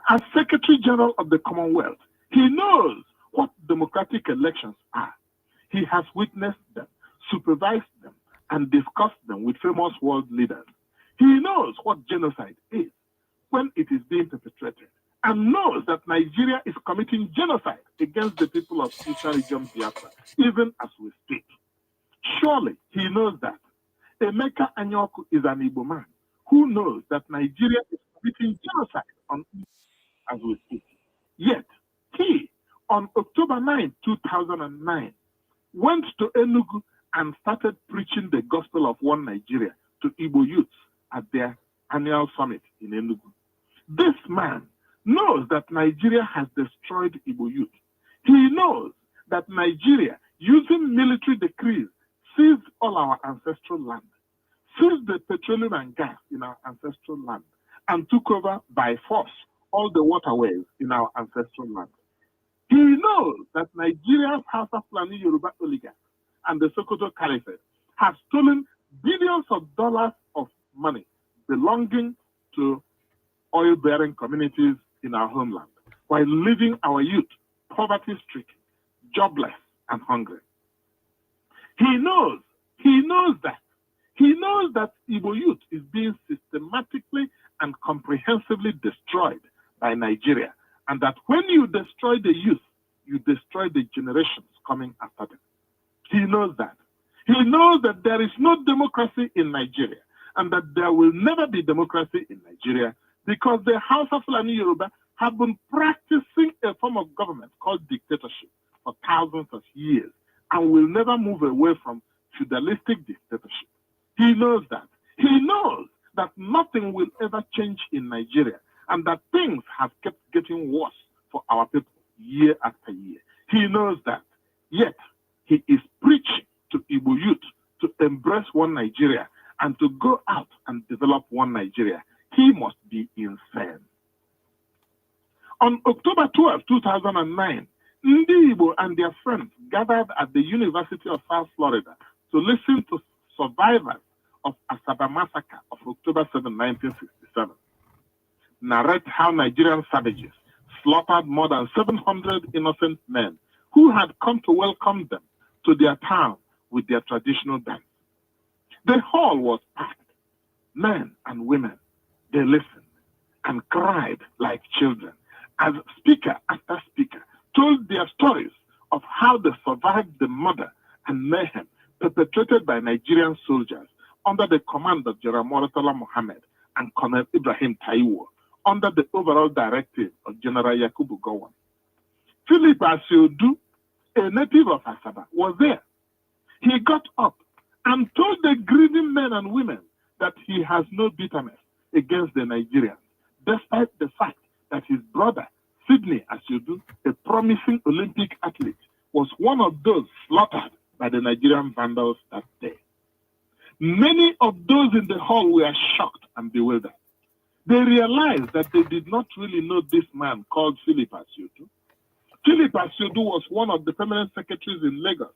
As Secretary General of the Commonwealth, he knows what democratic elections are. He has witnessed them, supervised them, and discussed them with famous world leaders. He knows what genocide is when it is being perpetrated, and knows that Nigeria is committing genocide against the people of Eastern Region Biafra, even as we speak. Surely he knows that. Emeka Anyoku is an Igbo man who knows that Nigeria is committing genocide on as we speak. Yet, he, on October 9, 2009, went to Enugu and started preaching the gospel of one Nigeria to Igbo youths at their annual summit in Enugu. This man knows that Nigeria has destroyed Igbo youth. He knows that Nigeria, using military decrees, seized all our ancestral land, seized the petroleum and gas in our ancestral land, and took over by force all the waterways in our ancestral land. He knows that Nigeria's House of Fulani Yoruba oligarchs and the Sokoto Caliphate have stolen billions of dollars of money belonging to oil-bearing communities in our homeland, while leaving our youth poverty-stricken, jobless, and hungry. He knows that Igbo youth is being systematically and comprehensively destroyed by Nigeria, and that when you destroy the youth, you destroy the generations coming after them. He knows that. He knows that there is no democracy in Nigeria, and that there will never be democracy in Nigeria, because the House of Fulani Yoruba have been practicing a form of government called dictatorship for thousands of years, and will never move away from feudalistic dictatorship. He knows that. He knows that nothing will ever change in Nigeria, and that things have kept getting worse for our people year after year. He knows that. Yet, he is preaching to Igbo youth to embrace one Nigeria and to go out and develop one Nigeria. He must be insane. On October 12, 2009, Ndi Igbo and their friends gathered at the University of South Florida to listen to survivors of Asaba massacre of October 7, 1967, narrate how Nigerian savages slaughtered more than 700 innocent men who had come to welcome them to their town with their traditional dance. The hall was packed. Men and women, they listened and cried like children as speaker after speaker told their stories of how they survived the murder and mayhem perpetrated by Nigerian soldiers under the command of General Murtala Mohammed and Colonel Ibrahim Taiwo, under the overall directive of General Yakubu Gowon. Philip Asiodu, a native of Asaba, was there. He got up and told the greedy men and women that he has no bitterness against the Nigerians, despite the fact that his brother, Sidney Asiodu, a promising Olympic athlete, was one of those slaughtered by the Nigerian vandals that day. Many of those in the hall were shocked and bewildered. They realized that they did not really know this man called Philip Asiodu. Philip Asiodu was one of the permanent secretaries in Lagos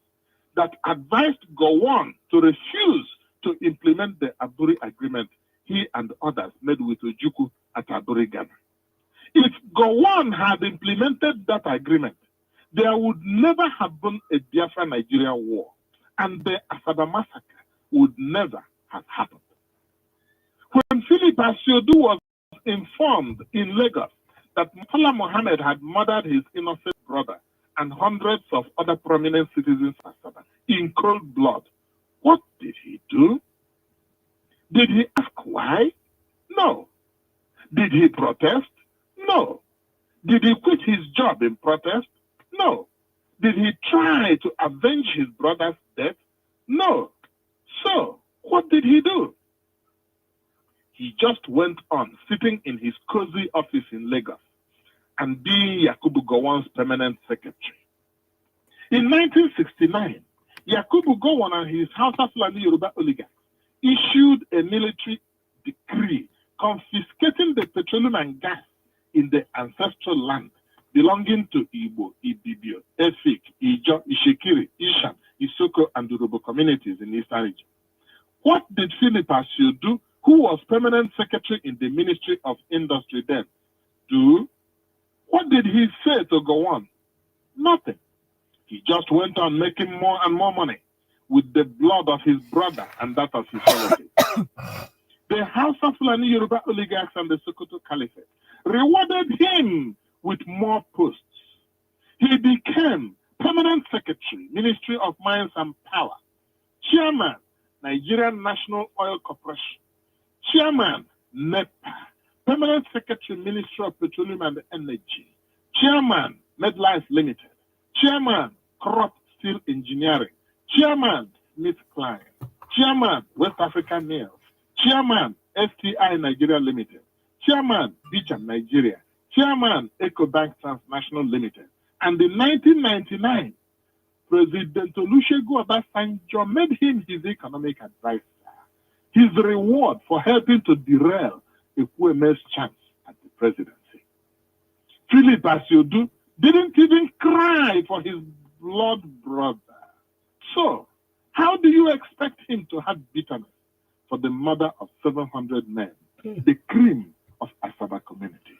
that advised Gowon to refuse to implement the Aburi Agreement he and others made with Ojukwu at Aburi, Ghana. If Gowon had implemented that agreement, there would never have been a Biafra-Nigeria war, and the Asaba massacre would never have happened. When Philip Asiodu was informed in Lagos that Murtala Mohammed had murdered his innocent brother and hundreds of other prominent citizens of Asaba in cold blood, what did he do? Did he ask why? No. Did he protest? No. Did he quit his job in protest? No. Did he try to avenge his brother's death? No. So, what did he do? He just went on sitting in his cozy office in Lagos and being Yakubu Gowon's permanent secretary. In 1969, Yakubu Gowon and his House of Fulani Yoruba oligarchs issued a military decree confiscating the petroleum and gas in the ancestral land belonging to Igbo, Ibibio, Efik, Ijo, Ishekiri, Ishan, Isoko, and Urobo communities in the Eastern region. What did Philip Asiodu, who was permanent secretary in the Ministry of Industry then, do? What did he say to go on? Nothing. He just went on making more and more money with the blood of his brother and that of his relatives. The House of Fulani Yoruba oligarchs and the Sokoto Caliphate rewarded him with more posts. He became Permanent Secretary, Ministry of Mines and Power, Chairman, Nigerian National Oil Corporation, Chairman, NEPA, Permanent Secretary, Ministry of Petroleum and Energy, Chairman, MedLife Limited, Chairman, Crop Steel Engineering, Chairman, Smith Klein, Chairman, West African Nails, Chairman, STI Nigeria Limited, Chairman, Beacham Nigeria, Chairman, EcoBank Transnational Limited. And in 1999, President Olusegun Obasanjo made him his economic advisor. His reward for helping to derail Ekweme's chance at the presidency. Philip Asiodu didn't even cry for his blood brother. So, how do you expect him to have bitterness for the murder of 700 men, the cream of Asaba community?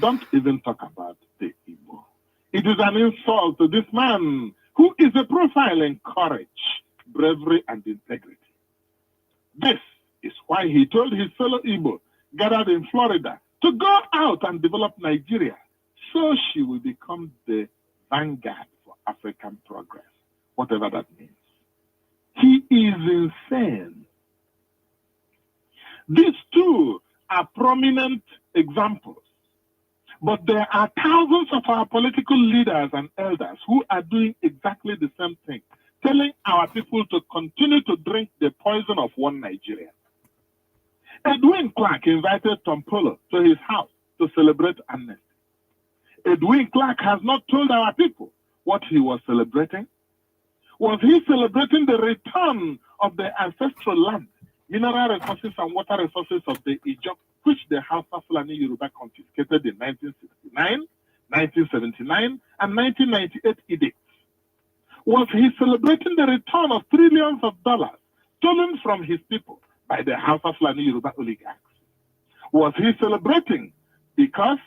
Don't even talk about the Igbo. It is an insult to this man who is a profile in courage, bravery, and integrity. This is why he told his fellow Igbo gathered in Florida to go out and develop Nigeria so she will become the vanguard for African progress, whatever that means. He is insane. These two are prominent examples, but there are thousands of our political leaders and elders who are doing exactly the same thing, telling our people to continue to drink the poison of one Nigeria. Edwin Clark invited Tom Polo to his house to celebrate amnesty. Edwin Clark has not told our people what he was celebrating. Was he celebrating the return of the ancestral land, mineral resources and water resources of the Ijaw, which the House of Fulani Yoruba confiscated in 1969, 1979, and 1998 edicts? Was he celebrating the return of trillions of dollars stolen from his people by the House of Fulani Yoruba oligarchs? Was he celebrating because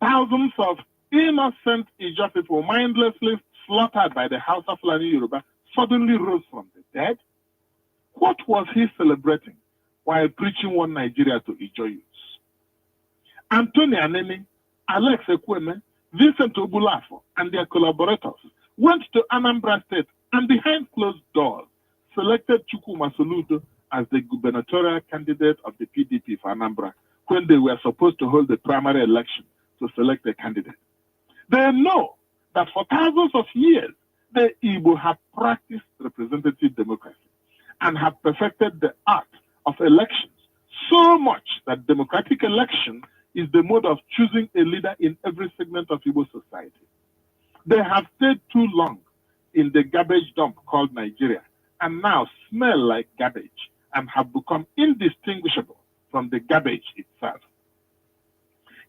thousands of innocent Ijaw people mindlessly slaughtered by the House of Fulani Yoruba suddenly rose from the dead? What was he celebrating while preaching one Nigeria to Ijaw youths? Anthony Anemi, Alex Ekweme, Vincent Obulafo, and their collaborators went to Anambra State and behind closed doors selected Chukwuma Soludo as the gubernatorial candidate of the PDP for Anambra when they were supposed to hold the primary election to select a candidate. They know that for thousands of years, the Igbo have practiced representative democracy and have perfected the art of elections so much that democratic election is the mode of choosing a leader in every segment of Igbo society. They have stayed too long in the garbage dump called Nigeria and now smell like garbage and have become indistinguishable from the garbage itself.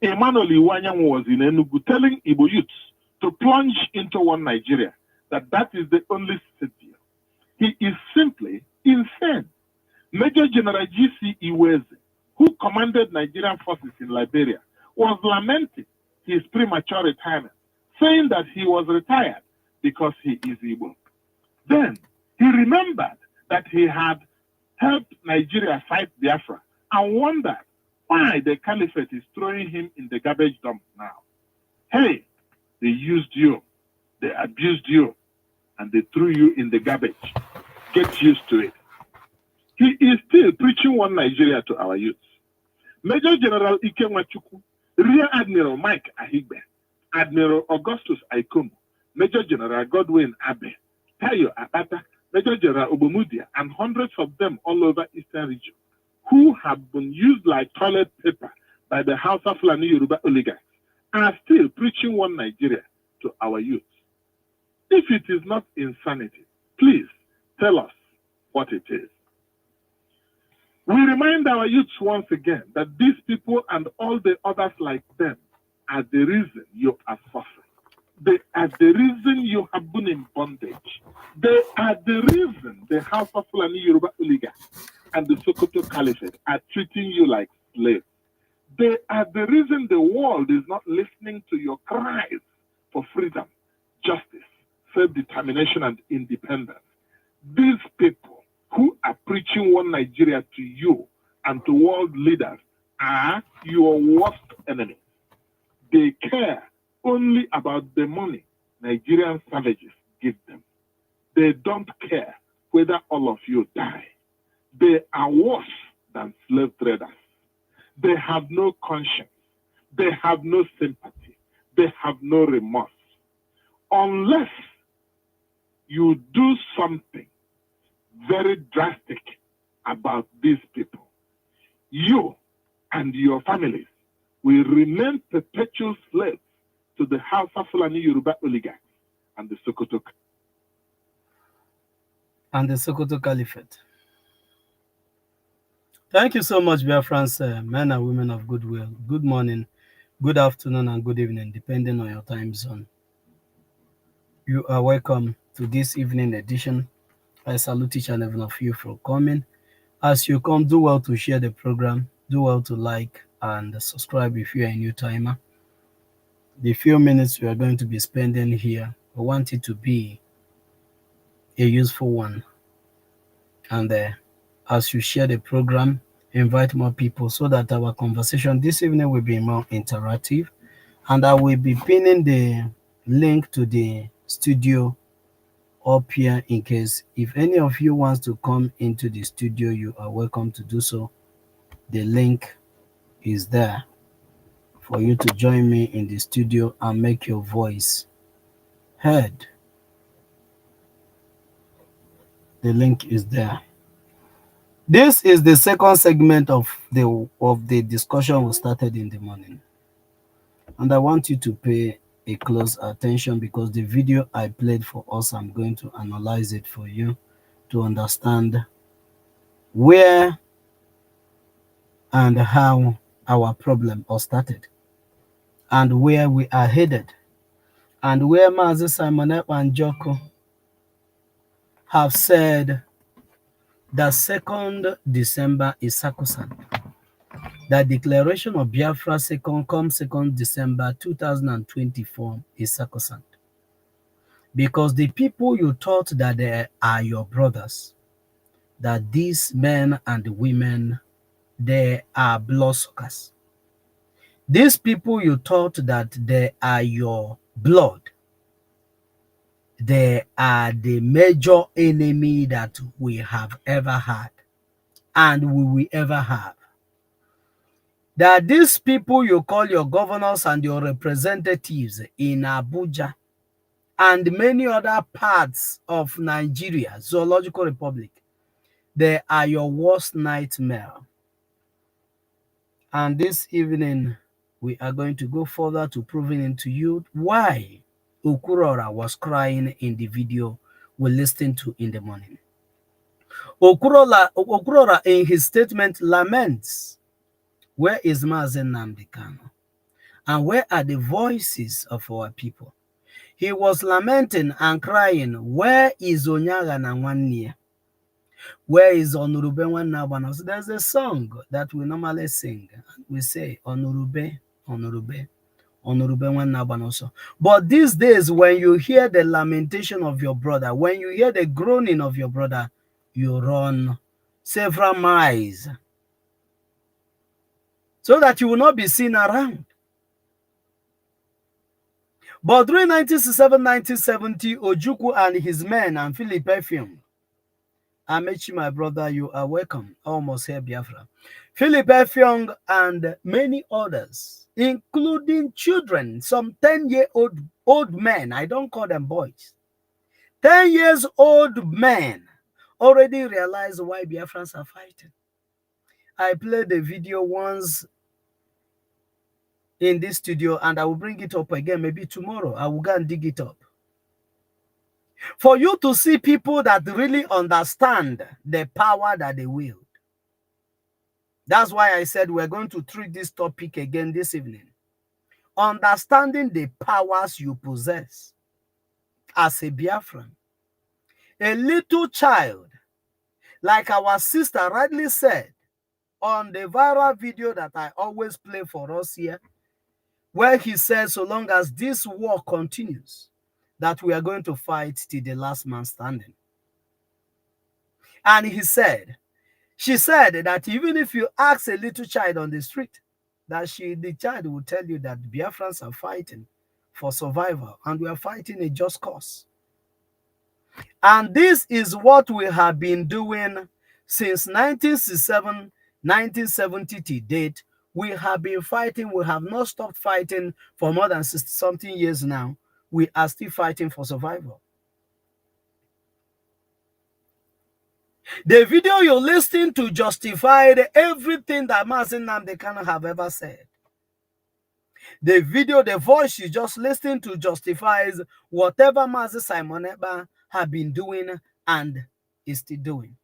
Emmanuel Iwanyan was in Enugu telling Igbo youths to plunge into one Nigeria, that is the only savior. He is simply insane. Major General G.C. Iweze, who commanded Nigerian forces in Liberia, was lamenting his premature retirement, saying that he was retired because he is Igbo. Then he remembered that he had helped Nigeria fight Biafra and wondered why the caliphate is throwing him in the garbage dump now. Hey, they used you, they abused you, and they threw you in the garbage. Get used to it. He is still preaching one Nigeria to our youths. Major General Ike Nwachukwu, Rear Admiral Mike Ahigbe, Admiral Augustus Aikomo, Major General Godwin Abe, Tayo Akpata, Major General Obomudia, and hundreds of them all over Eastern region, who have been used like toilet paper by the House of Fulani Yoruba oligarchs, are still preaching one Nigeria to our youth. If it is not insanity, please tell us what it is. We remind our youths once again that these people and all the others like them are the reason you are suffering. They are the reason you have been in bondage. They are the reason the House of Fulani Yoruba oligarchs and the Sokoto Caliphate are treating you like slaves. They are the reason the world is not listening to your cries for freedom, justice, self-determination, and independence. These people who are preaching one Nigeria to you and to world leaders are your worst enemies. They care only about the money Nigerian savages give them. They don't care whether all of you die. They are worse than slave traders. They have no conscience. They have no sympathy. They have no remorse. Unless you do something very drastic about these people, you and your families will remain perpetual slaves to the Hausa Fulani Yoruba oligarchs and the Sokoto Caliphate. Thank you so much, Biafrans, men and women of goodwill. Good morning, good afternoon, and good evening, depending on your time zone. You are welcome to this evening edition. I salute each and every one of you for coming. As you come, do well to share the program, do well to like and subscribe if you are a new timer. The few minutes we are going to be spending here, I want it to be a useful one. And as you share the program, invite more people so that our conversation this evening will be more interactive. And I will be pinning the link to the studio up here in case if any of you wants to come into the studio, you are welcome to do so. The link is there for you to join me in the studio and make your voice heard. The link is there. This is the second segment of the discussion we started in the morning. And I want you to pay a close attention because the video I played for us, I'm going to analyze it for you to understand where and how our problem all started and where we are headed and where Mazi Simon and Joko have said that 2nd December is sacrosanct. The declaration of Biafra come 2nd December 2024 is sacrosanct. Because the people you thought that they are your brothers, that these men and women, they are bloodsuckers. These people you thought that they are your blood, they are the major enemy that we have ever had and we will ever have. That these people you call your governors and your representatives in Abuja and many other parts of Nigeria, Zoological Republic, they are your worst nightmare. And this evening, we are going to go further to proving it to you why Okurora was crying in the video we listened to in the morning. Okurora in his statement laments, where is Mazen Nnamdi Kanu? And where are the voices of our people? He was lamenting and crying, where is Onyaga na Nwannie? Where is Onurube Nwanne? So there's a song that we normally sing. We say, Onurube, Onurube, Onurube Nwanne also. But these days, when you hear the lamentation of your brother, when you hear the groaning of your brother, you run several miles so that you will not be seen around. But during 1967-1970, Ojukwu and his men and Philip Effiong, Amechi, my brother, you are welcome. Almost here, Biafra. Philip Effiong and many others, including children, some 10-year-old men, I don't call them boys, 10 years old men already realized why Biafrans are fighting. I played the video once in this studio and I will bring it up again maybe tomorrow. I will go and dig it up. For you to see people that really understand the power that they wield. That's why I said we're going to treat this topic again this evening. Understanding the powers you possess as a Biafran. A little child, like our sister rightly said, on the viral video that I always play for us here, where he says, so long as this war continues, that we are going to fight till the last man standing. And she said that even if you ask a little child on the street, that the child will tell you that Biafrans are fighting for survival and we are fighting a just cause. And this is what we have been doing since 1967, 1970 to date. We have been fighting. We have not stopped fighting for more than 60-something years now. We are still fighting for survival. The video you're listening to justified everything that Mazi Nnamdi Kanu have ever said. The video, the voice you just listened to justifies whatever Mazi Simon Ekpa have been doing and is still doing.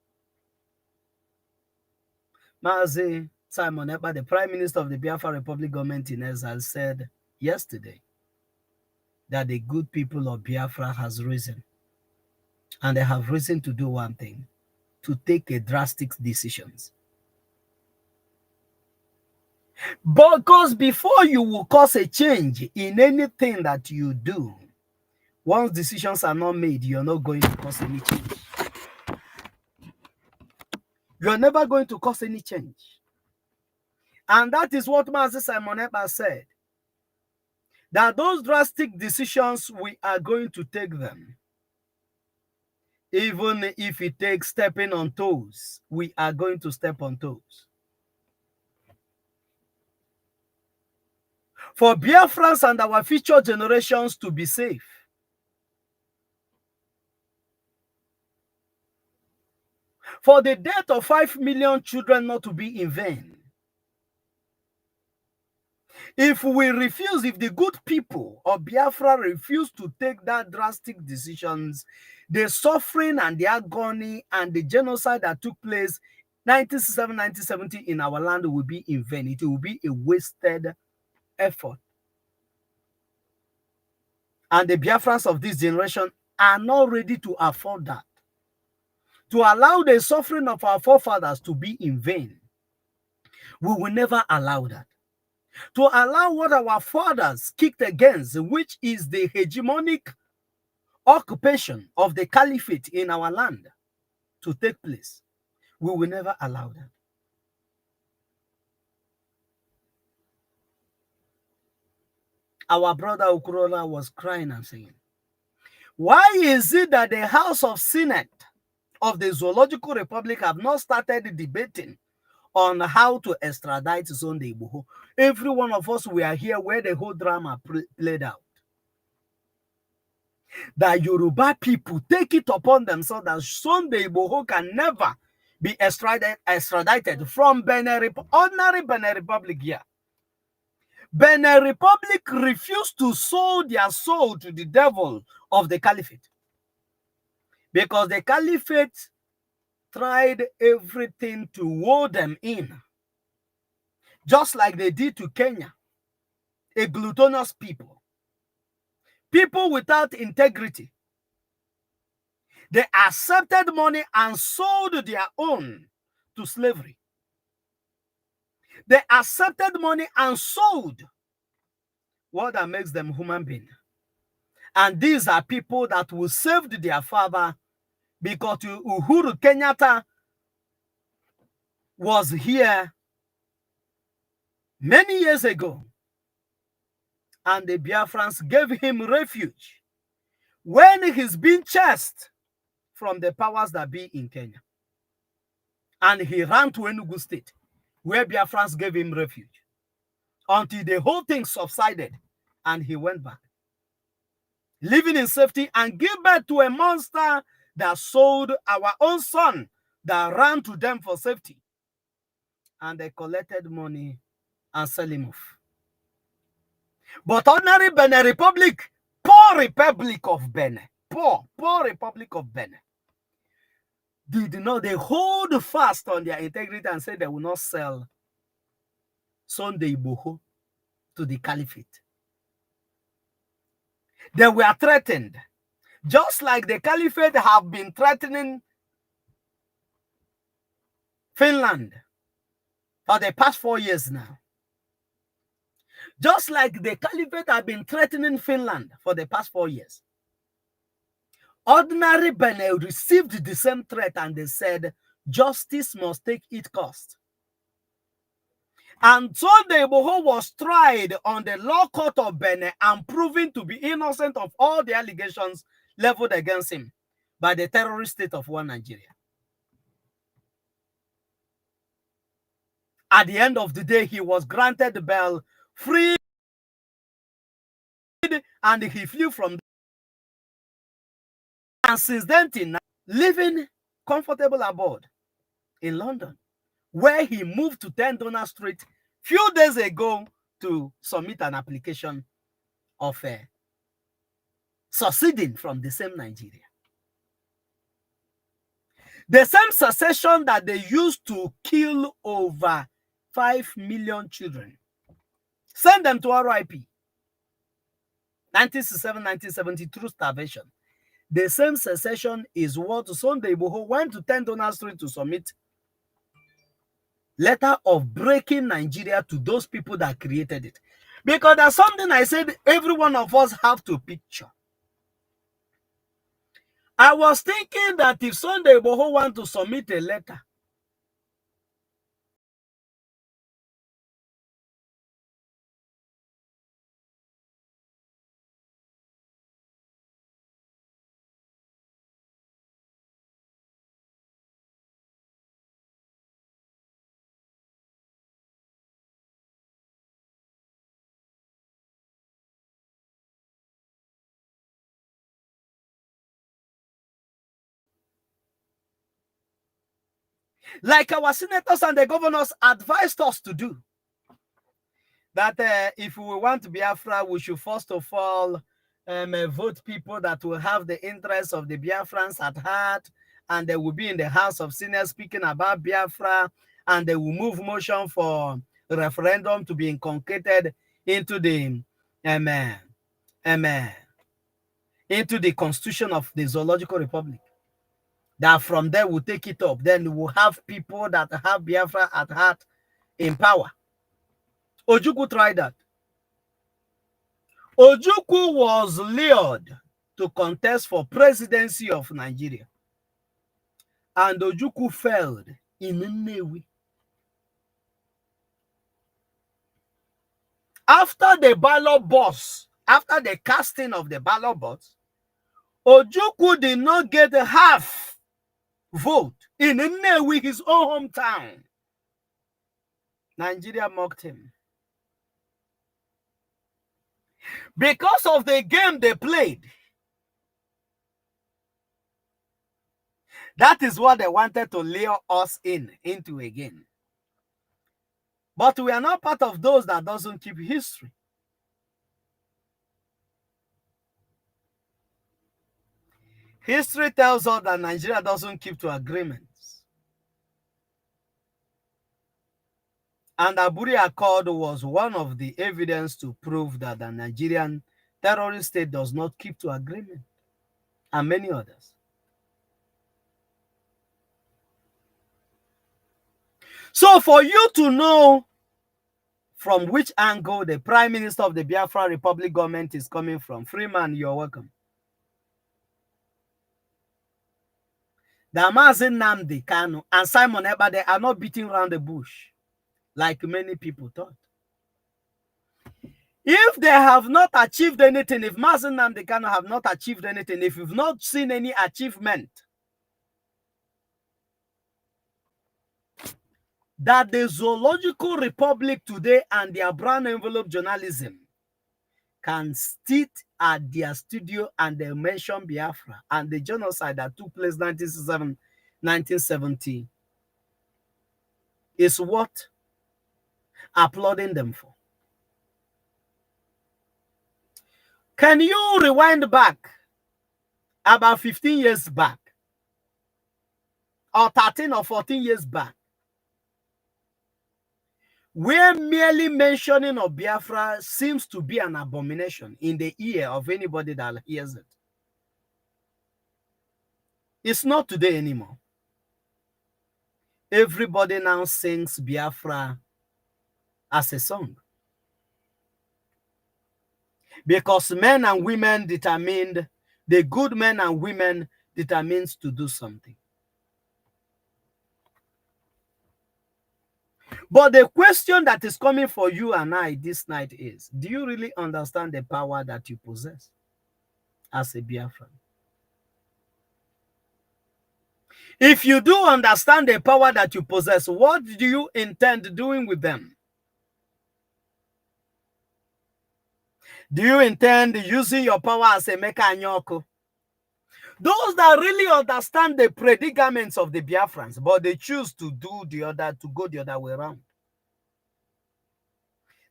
Mazi Simon Ekpa, the Prime Minister of the Biafra Republic government in exile, said yesterday that the good people of Biafra has risen. And they have risen to do one thing, to take a drastic decisions. Because before you will cause a change in anything that you do, once decisions are not made, you're not going to cause any change. You're never going to cause any change. And that is what Mazi Simon Ekpa said. That those drastic decisions, we are going to take them. Even if it takes stepping on toes, we are going to step on toes. For Biafrans and our future generations to be safe. For the death of 5 million children not to be in vain. If we refuse, if the good people of Biafra refuse to take that drastic decisions, the suffering and the agony and the genocide that took place 1967, 1970 in our land will be in vain. It will be a wasted effort. And the Biafrans of this generation are not ready to afford that. To allow the suffering of our forefathers to be in vain. We will never allow that. To allow what our fathers kicked against, which is the hegemonic occupation of the caliphate in our land, to take place. We will never allow that. Our brother Ukurola was crying and saying, why is it that the House of Senate of the Zoological Republic have not started debating on how to extradite Sunday Igboho? Every one of us, we are here where the whole drama played out. That Yoruba people take it upon themselves that Sunday Igboho can never be extradited from ordinary Benin Republic here. Benin Republic refused to sold their soul to the devil of the caliphate. Because the caliphate tried everything to woo them in. Just like they did to Kenya. A gluttonous people. People without integrity. They accepted money and sold their own to slavery. They accepted money and sold what that makes them human beings. And these are people that will save their father, because Uhuru Kenyatta was here many years ago. And the Biafrans gave him refuge when he's been chased from the powers that be in Kenya. And he ran to Enugu State, where Biafrans gave him refuge, until the whole thing subsided and he went back, living in safety, and gave birth to a monster that sold our own son that ran to them for safety. And they collected money and sell him off. But ordinary Benin Republic, poor Republic of Benin, poor Republic of Benin, did not, they hold fast on their integrity and say they will not sell Sunday Igboho to the caliphate. They were threatened, just like the caliphate have been threatening Finland. for the past 4 years now. Just like the caliphate have been threatening Finland for the past 4 years. Ordinary Benin received the same threat and they said, justice must take its cost. And Sunday Igboho was tried on the law court of Benin and proven to be innocent of all the allegations leveled against him by the terrorist state of one Nigeria. At the end of the day, he was granted bail, freed, and he flew from there. And since then till now, living comfortable abode in London, where he moved to 10 Donald Street few days ago to submit an application of succeeding from the same Nigeria. The same secession that they used to kill over 5 million children. Send them to RIP. 1967, 1970 through starvation. The same secession is what Sunday Igboho went to 10 Donald Street to submit letter of breaking Nigeria to those people that created it. Because there's something I said every one of us have to picture. I was thinking that if Sunday Igboho want to submit a letter, like our senators and the governors advised us to do, that if we want to Biafra, we should first of all vote people that will have the interests of the Biafrans at heart, and they will be in the House of Senate speaking about Biafra, and they will move motion for referendum to be inculcated into the into the Constitution of the Zoological Republic. That from there we'll take it up. Then we'll have people that have Biafra at heart in power. Ojukwu tried that. Ojukwu was lured to contest for presidency of Nigeria. And Ojukwu failed in Nnewi. After the ballot box, after the casting of the ballot box, Ojukwu did not get half vote in Nnewi, his own hometown. Nigeria mocked him. Because of the game they played. That is what they wanted to lure us into again. But we are not part of those that doesn't keep history. History tells us that Nigeria doesn't keep to agreements. And Aburi Accord was one of the evidence to prove that the Nigerian terrorist state does not keep to agreement, and many others. So for you to know from which angle the Prime Minister of the Biafra Republic government is coming from, Freeman, you're welcome. Mazi Nnamdi Kanu and Simon Ebade are not beating around the bush like many people thought. If they have not achieved anything, if Mazi Nnamdi Kanu have not achieved anything, if you've not seen any achievement, that the Zoological Republic today and their brown envelope journalism can sit at their studio and they mention Biafra and the genocide that took place 1967, 1970 is what applauding them for. Can you rewind back about 15 years back or 13 or 14 years back, where merely mentioning of Biafra seems to be an abomination in the ear of anybody that hears it? It's not today anymore. everybody now sings Biafra as a song. Because men and women determined, the good men and women determines to do something. But the question that is coming for you and I this night is, do you really understand the power that you possess as a Biafran? If you do understand the power that you possess, what do you intend doing with them? Do you intend using your power as a Meka Anyoko? Those that really understand the predicaments of the Biafrans, but they choose to do to go the other way around.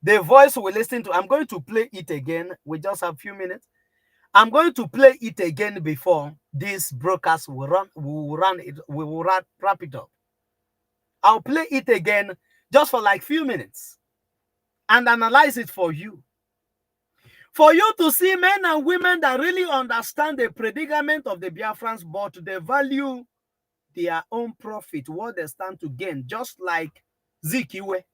The voice we listen to, I'm going to play it again. We just have a few minutes. I'm going to play it again before this broadcast will wrap it up. I'll play it again just for like few minutes and analyze it for you. For you to see men and women that really understand the predicament of the Biafrans, but they value their own profit, what they stand to gain, just like Zikiwe.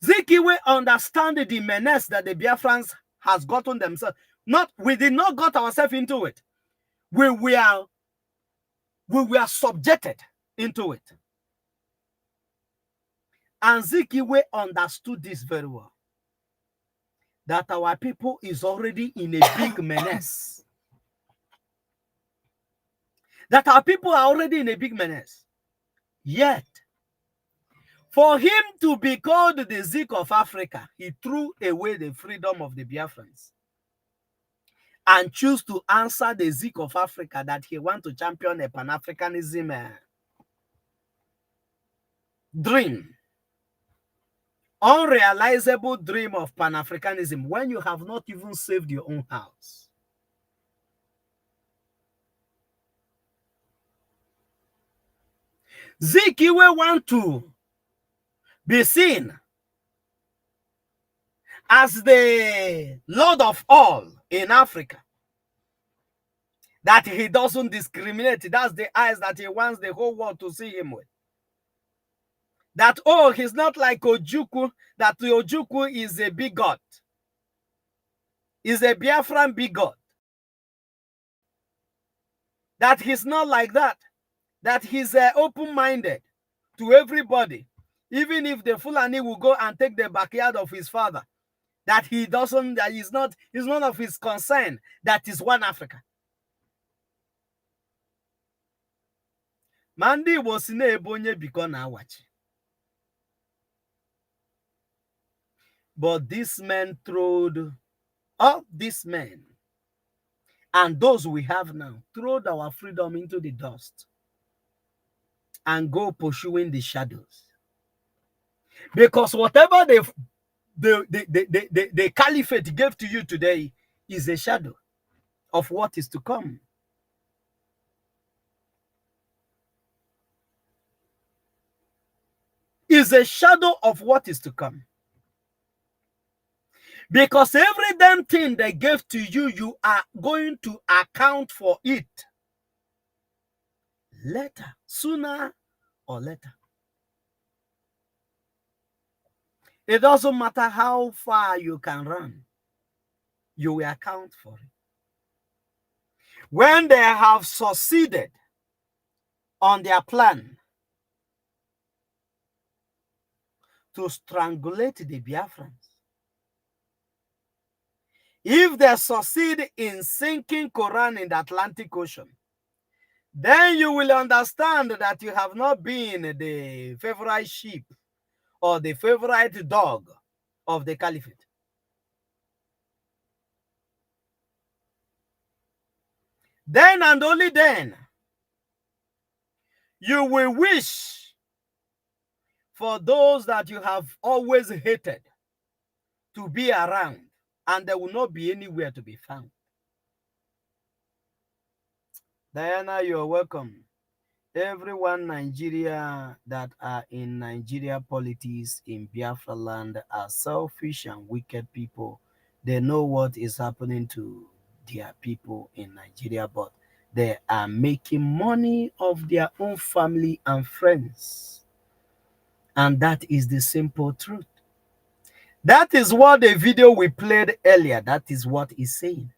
Zikiwe understand the menace that the Biafrans has gotten themselves. We did not got ourselves into it. We were subjected into it. And Zikiwe understood this very well. That our people is already in a big menace. That our people are already in a big menace. Yet, for him to be called the Zik of Africa, he threw away the freedom of the Biafrans and choose to answer the Zik of Africa that he want to champion a Pan-Africanism dream. Unrealizable dream of Pan-Africanism when you have not even saved your own house. Zikiwe want to be seen as the Lord of all in Africa. That he doesn't discriminate. That's the eyes that he wants the whole world to see him with. That, oh, he's not like Ojukwu, that Ojukwu is a big god. Is a Biafran big god. That he's not like that. That he's open-minded to everybody. Even if the Fulani will go and take the backyard of his father. That he doesn't, that is none of his concern. That is one Africa. Mandi was in a bonye biko na watch. But this man throwed all these men and those we have now, throw our freedom into the dust and go pursuing the shadows. Because whatever the caliphate gave to you today is a shadow of what is to come. Is a shadow of what is to come. Because every damn thing they gave to you, you are going to account for it later, sooner or later. It doesn't matter how far you can run, you will account for it. When they have succeeded on their plan to strangulate the Biafrans, if they succeed in sinking Quran in the Atlantic Ocean, then you will understand that you have not been the favorite sheep or the favorite dog of the caliphate. Then and only then, you will wish for those that you have always hated to be around, and there will not be anywhere to be found. Diana, you're welcome. Everyone Nigeria that are in Nigeria politics in Biafra land are selfish and wicked people. They know what is happening to their people in Nigeria, but they are making money of their own family and friends. And that is the simple truth. That is what the video we played earlier, that is what it's saying.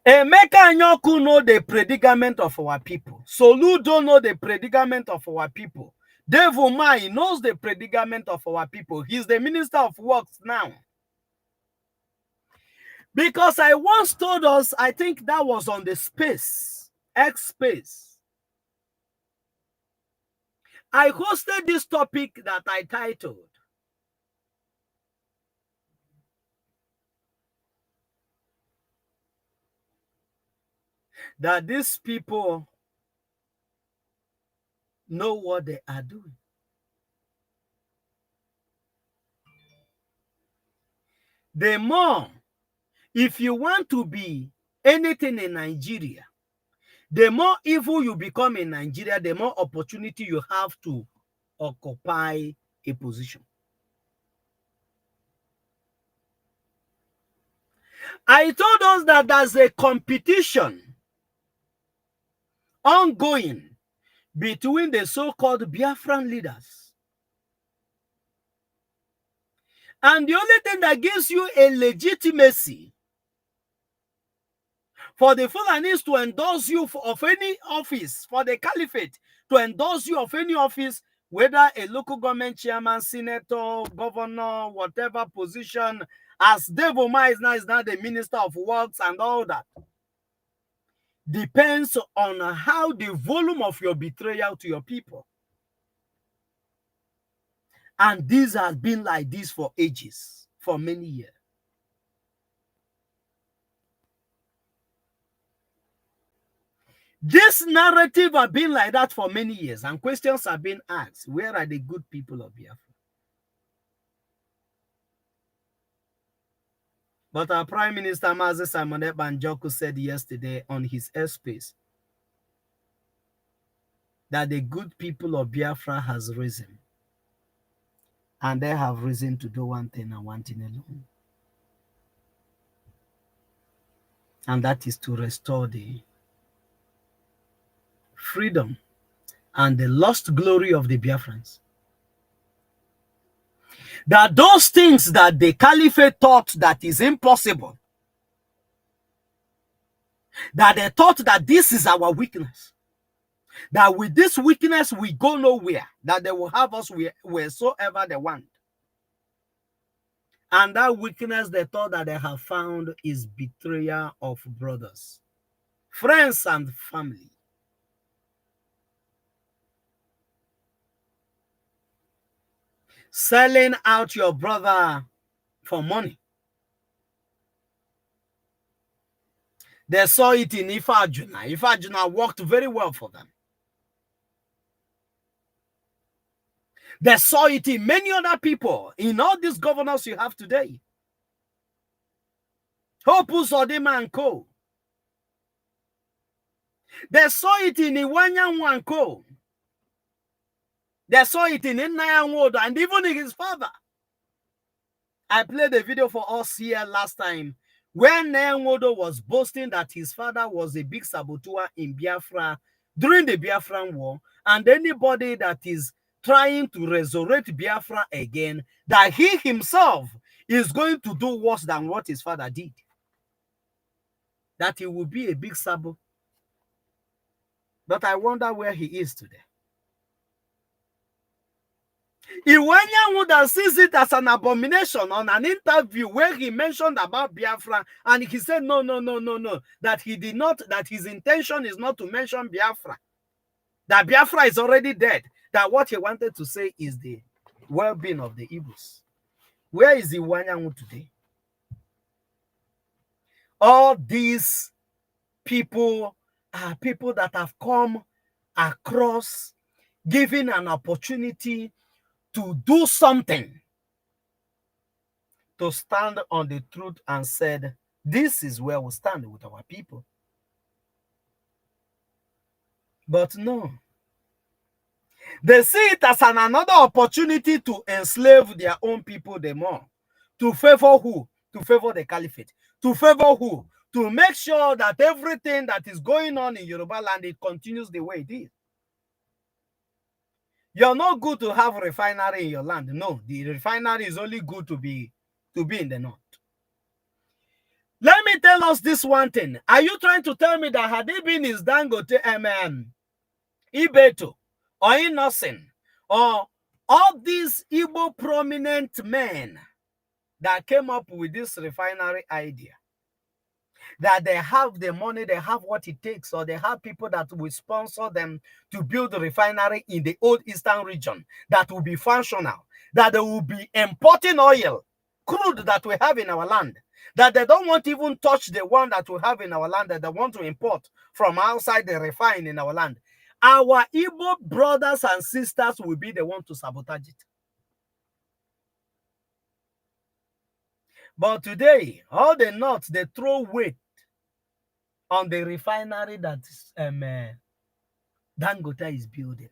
Emeka Anyoku know the predicament of our people. Soludo know the predicament of our people. Dave Umahi knows the predicament of our people. He's the Minister of Works now. Because I once told us, I think that was on the space, X space. I hosted this topic that I titled, that these people know what they are doing. The more, if you want to be anything in Nigeria, the more evil you become in Nigeria, the more opportunity you have to occupy a position. I told us that there's a competition ongoing between the so-called Biafran leaders. And the only thing that gives you a legitimacy for the Fulanis to endorse you of any office, for the caliphate to endorse you of any office, whether a local government chairman, senator, governor, whatever position, as Dave Umahi is now the Minister of Works and all that, depends on how the volume of your betrayal to your people. And this has been like this for ages, for many years. This narrative has been like that for many years, and questions have been asked. Where are the good people of Biafra? But our Prime Minister Mazi Simon Banjoku said yesterday on his airspace that the good people of Biafra has risen. And they have risen to do one thing and one thing alone. And that is to restore the freedom and the lost glory of the Biafrans. That those things that the caliphate thought that is impossible, that they thought that this is our weakness, that with this weakness we go nowhere, that they will have us wheresoever they want. And that weakness they thought that they have found is betrayal of brothers, friends, and family. Selling out your brother for money. They saw it in Ifa Ajuna. Ifa Ajuna worked very well for them. They saw it in many other people, in all these governors you have today. Hope Uzodinma and Co. They saw it in Iwanyanwu and Co. They saw it in Nnayanwodo and even in his father. I played a video for us here last time when Nnayanwodo was boasting that his father was a big saboteur in Biafra during the Biafran War, and anybody that is trying to resurrect Biafra again, that he himself is going to do worse than what his father did. That he will be a big sabo. But I wonder where he is today. Iwanyanwu sees it as an abomination on an interview where he mentioned about Biafra, and he said no, that he did not, that his intention is not to mention Biafra, that Biafra is already dead, that what he wanted to say is the well-being of the Igbos. Where is Iwanyanwu today? All these people are people that have come across, given an opportunity to do something, to stand on the truth, and said, this is where we stand with our people. But no. They see it as another opportunity to enslave their own people the more. To favor who? To favor the caliphate. To favor who? to make sure that everything that is going on in Yoruba land, it continues the way it is. You're not good to have a refinery in your land. No, the refinery is only good to be in the north. Let me tell us this one thing. Are you trying to tell me that had it been his Dangote, Ibeto, or Innocent, or all these Igbo prominent men that came up with this refinery idea, that they have the money, they have what it takes, or they have people that will sponsor them to build a refinery in the old eastern region that will be functional, that they will be importing oil, crude that we have in our land, that they don't want to even touch the one that we have in our land, that they want to import from outside the refine in our land. Our Igbo brothers and sisters will be the one to sabotage it. But today, all the nuts, they throw weight on the refinery that Dangote is building.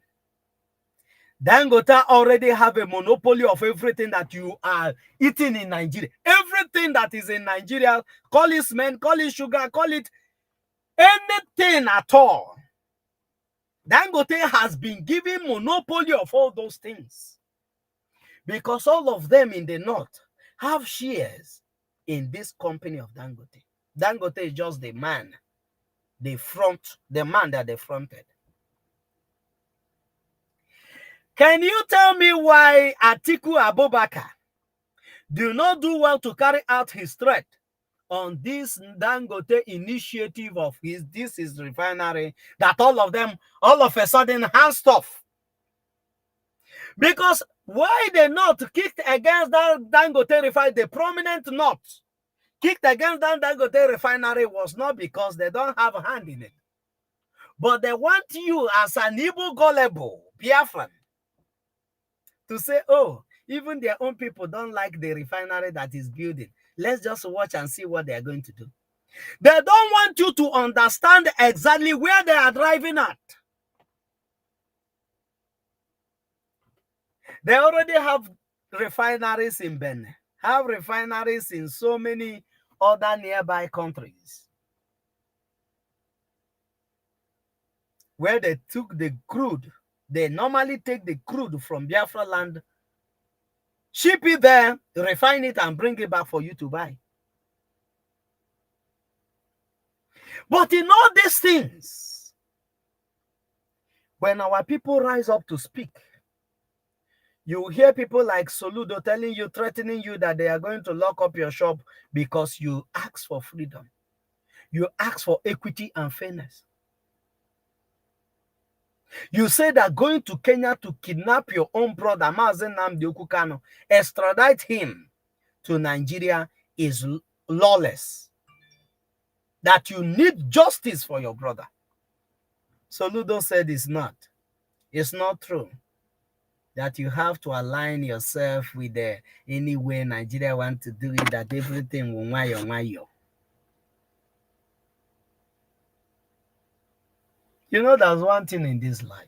Dangote already have a monopoly of everything that you are eating in Nigeria. Everything that is in Nigeria, call it cement, call it sugar, call it anything at all. Dangote has been given monopoly of all those things because all of them in the north have shares in this company of Dangote. Dangote is just the man, the man that they fronted. Can you tell me why Atiku Abubakar do not do well to carry out his threat on this Dangote initiative of this is refinery, that all of them, all of a sudden, hands off? Because why they not kicked against that Dangote refinery, the prominent not kicked against that Dangote refinery was not because they don't have a hand in it, but they want you as an Igbo gullible Biafran to say, oh, even their own people don't like the refinery that is building. Let's just watch and see what they are going to do. They don't want you to understand exactly where they are driving at. They already have refineries in Benin, have refineries in so many other nearby countries, where they took the crude. They normally take the crude from Biafra land, ship it there, refine it, and bring it back for you to buy. But in all these things, when our people rise up to speak, you hear people like Soludo telling you, threatening you that they are going to lock up your shop because you ask for freedom. You ask for equity and fairness. You say that going to Kenya to kidnap your own brother, Mazen Nnamdi Kanu, extradite him to Nigeria is lawless. That you need justice for your brother. Soludo said it's not. It's not true. That you have to align yourself with any way Nigeria want to do it, that everything will wayo. You know, there's one thing in this life.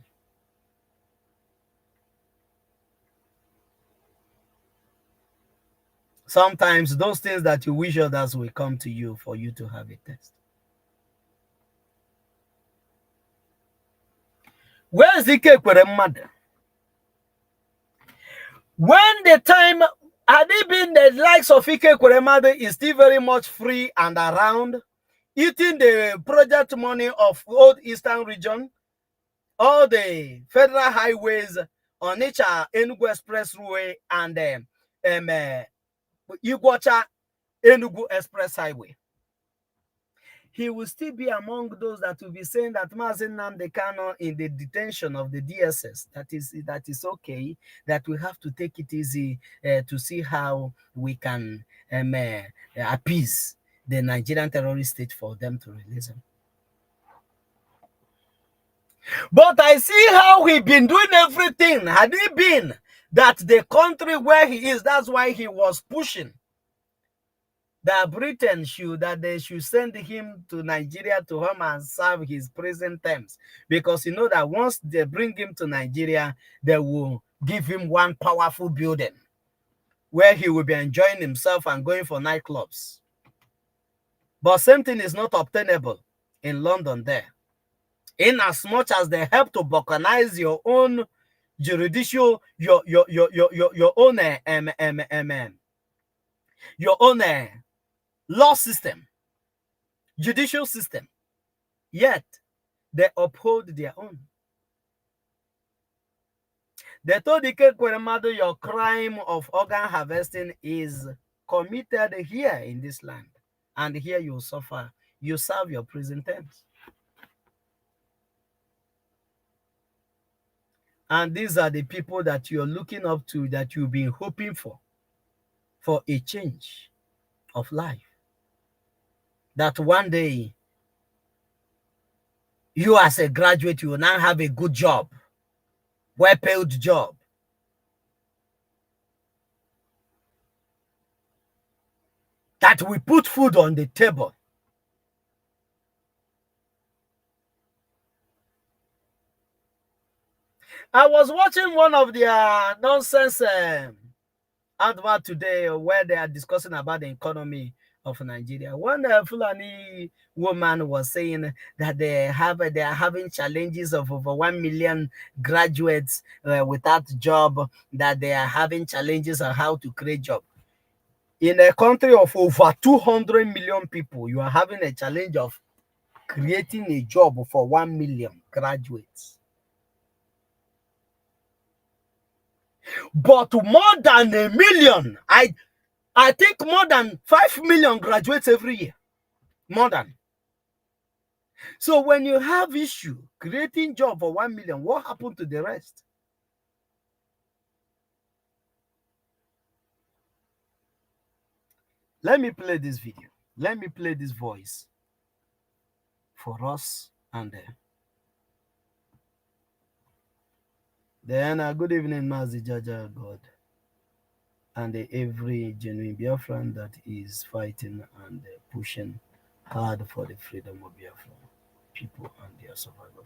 Sometimes those things that you wish others will come to you for you to have a test. Where is Ike Kweremada? When the time had it been the likes of Ike Kweremada is still very much free and around, eating the project money of old Eastern region, all the federal highways, Onitsha Enugu Expressway, and Iguacha Enugu Express Highway, he will still be among those that will be saying that Mazen Nnamdi Kanu in the detention of the DSS, that is okay, that we have to take it easy to see how we can appease the Nigerian terrorist state for them to release him. But I see how he been doing everything. Had it been that the country where he is, that's why he was pushing that Britain they should send him to Nigeria to come and serve his prison terms, because you know that once they bring him to Nigeria, they will give him one powerful building where he will be enjoying himself and going for nightclubs. But same thing is not obtainable in London there. In as much as they help to balkanize your own judicial, your own your own law system, judicial system, yet they uphold their own. They told the Kekweremadu your crime of organ harvesting is committed here in this land, and here you suffer. You serve your prison terms. And these are the people that you're looking up to, that you've been hoping for a change of life. That one day, you as a graduate, you will now have a good job, well-paid job. That we put food on the table. I was watching one of their nonsense advert today where they are discussing about the economy of Nigeria. One Fulani woman was saying that they are having challenges of over 1 million graduates without job, that they are having challenges on how to create job. In a country of over 200 million people, you are having a challenge of creating a job for 1 million graduates. But more than a million, I think more than 5 million graduates every year. More than. So when you have issue creating job for 1 million, what happened to the rest? Let me play this video. Let me play this voice for us and then good evening, Mazi Jaja God, and every genuine Biafran that is fighting and pushing hard for the freedom of Biafra people and their survival.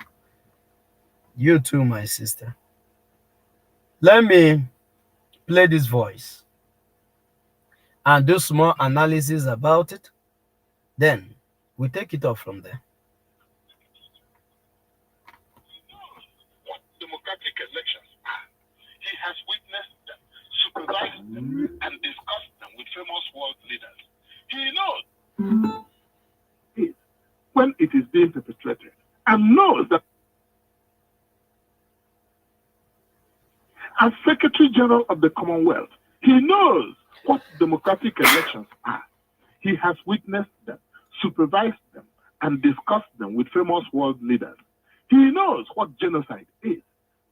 You too, my sister. Let me play this voice and do small analysis about it. Then we take it off from there. What democratic elections are. He has witnessed them, supervised them, and discussed them with famous world leaders. He knows when it is being perpetrated and knows that as Secretary General of the Commonwealth, he knows what democratic elections are. He has witnessed them, supervised them, and discussed them with famous world leaders. He knows what genocide is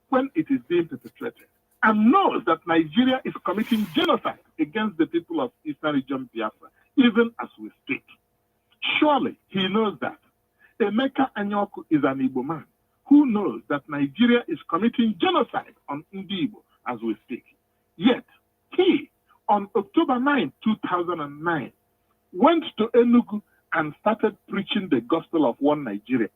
when it is being perpetrated, and knows that Nigeria is committing genocide against the people of Eastern Region Biafra, even as we speak. Surely he knows that. Emeka Anyoku is an Igbo man who knows that Nigeria is committing genocide on Ndi Igbo as we speak. Yet, he, on October 9, 2009, went to Enugu and started preaching the gospel of one Nigeria.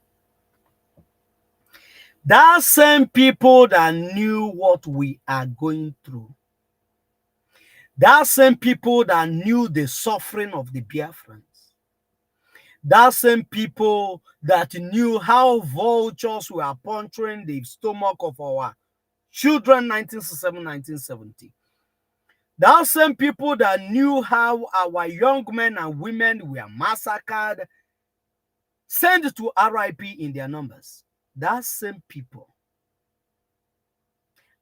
That same people that knew what we are going through, that same people that knew the suffering of the Biafrans, that same people that knew how vultures were puncturing the stomach of our children 1967, 1970. That same people that knew how our young men and women were massacred, sent to RIP in their numbers. That same people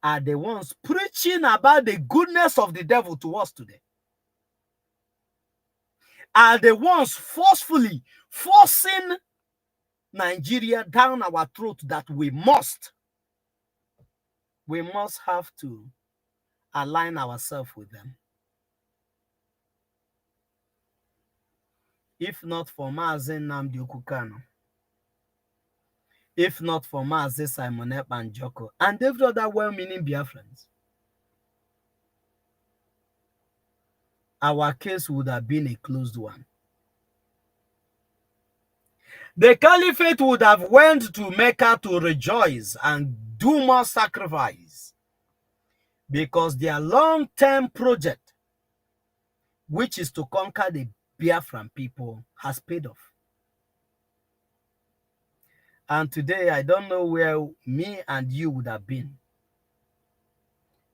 are the ones preaching about the goodness of the devil to us today. Are the ones forcefully forcing Nigeria down our throat that we must have to align ourselves with them. If not for Mazen Nnamdi Okukano, if not for Mazen Simon Ekpa and every other well-meaning Biafrans, our case would have been a closed one. The caliphate would have went to Mecca to rejoice and do more sacrifice, because their long-term project, which is to conquer the Biafran people has paid off. And today, I don't know where me and you would have been.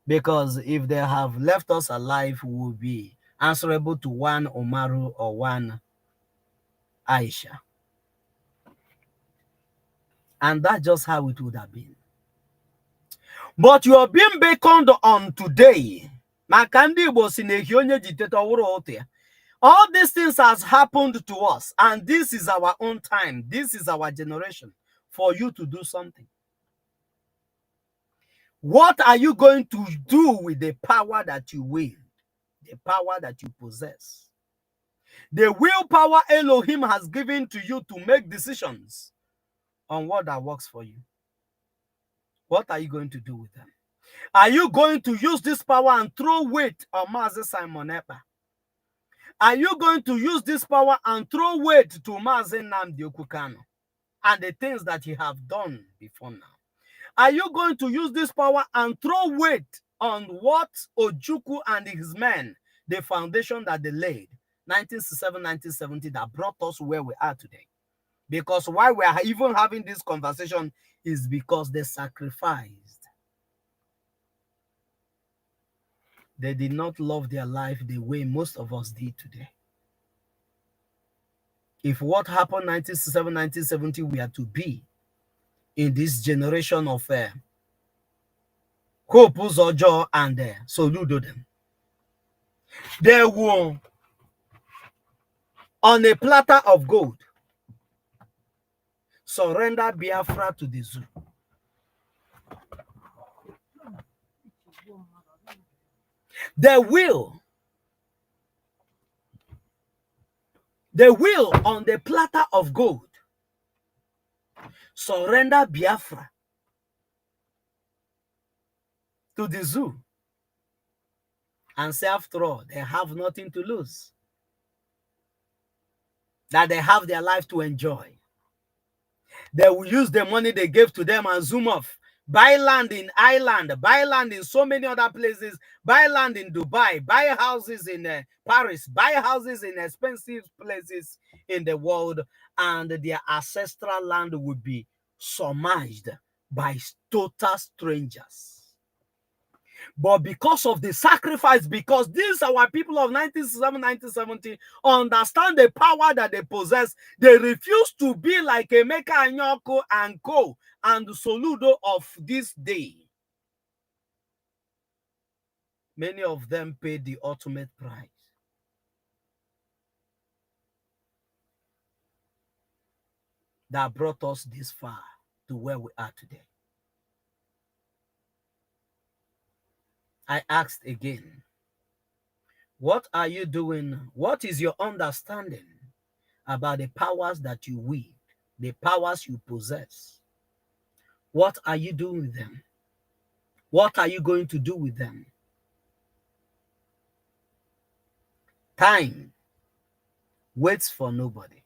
Because if they have left us alive, we will be answerable to one Omaru or one Aisha. And that's just how it would have been. But you are being beckoned on today. All these things has happened to us, and this is our own time. This is our generation for you to do something. What are you going to do with the power that you wield, the power that you possess? The willpower Elohim has given to you to make decisions on what that works for you. What are you going to do with them? Are you going to use this power and throw weight on Mazi Simon Ekpa? Are you going to use this power and throw weight to Mazi Nnamdi Okukano and the things that he have done before now? Are you going to use this power and throw weight on what Ojukwu and his men, the foundation that they laid, 1967, 1970, that brought us where we are today? Because why we are even having this conversation is because they sacrificed. They did not love their life the way most of us did today. If what happened 1967, 1970, we are to be in this generation of Hope Uzojo and Soludo them, they will, on a platter of gold, surrender Biafra to the zoo. They will on the platter of gold surrender Biafra to the zoo and say, after all, they have nothing to lose, that they have their life to enjoy. They will use the money they gave to them and zoom off, buy land in Ireland, buy land in so many other places, buy land in Dubai, buy houses in Paris, buy houses in expensive places in the world, and their ancestral land would be submerged by total strangers. But because of the sacrifice, because these our people of 1967, 1970 understand the power that they possess, they refuse to be like Emeka Anyoko and Co. and Soludo of this day. Many of them paid the ultimate price. That brought us this far to where we are today. I asked again, what are you doing? What is your understanding about the powers that you wield, the powers you possess? What are you doing with them? What are you going to do with them? Time waits for nobody.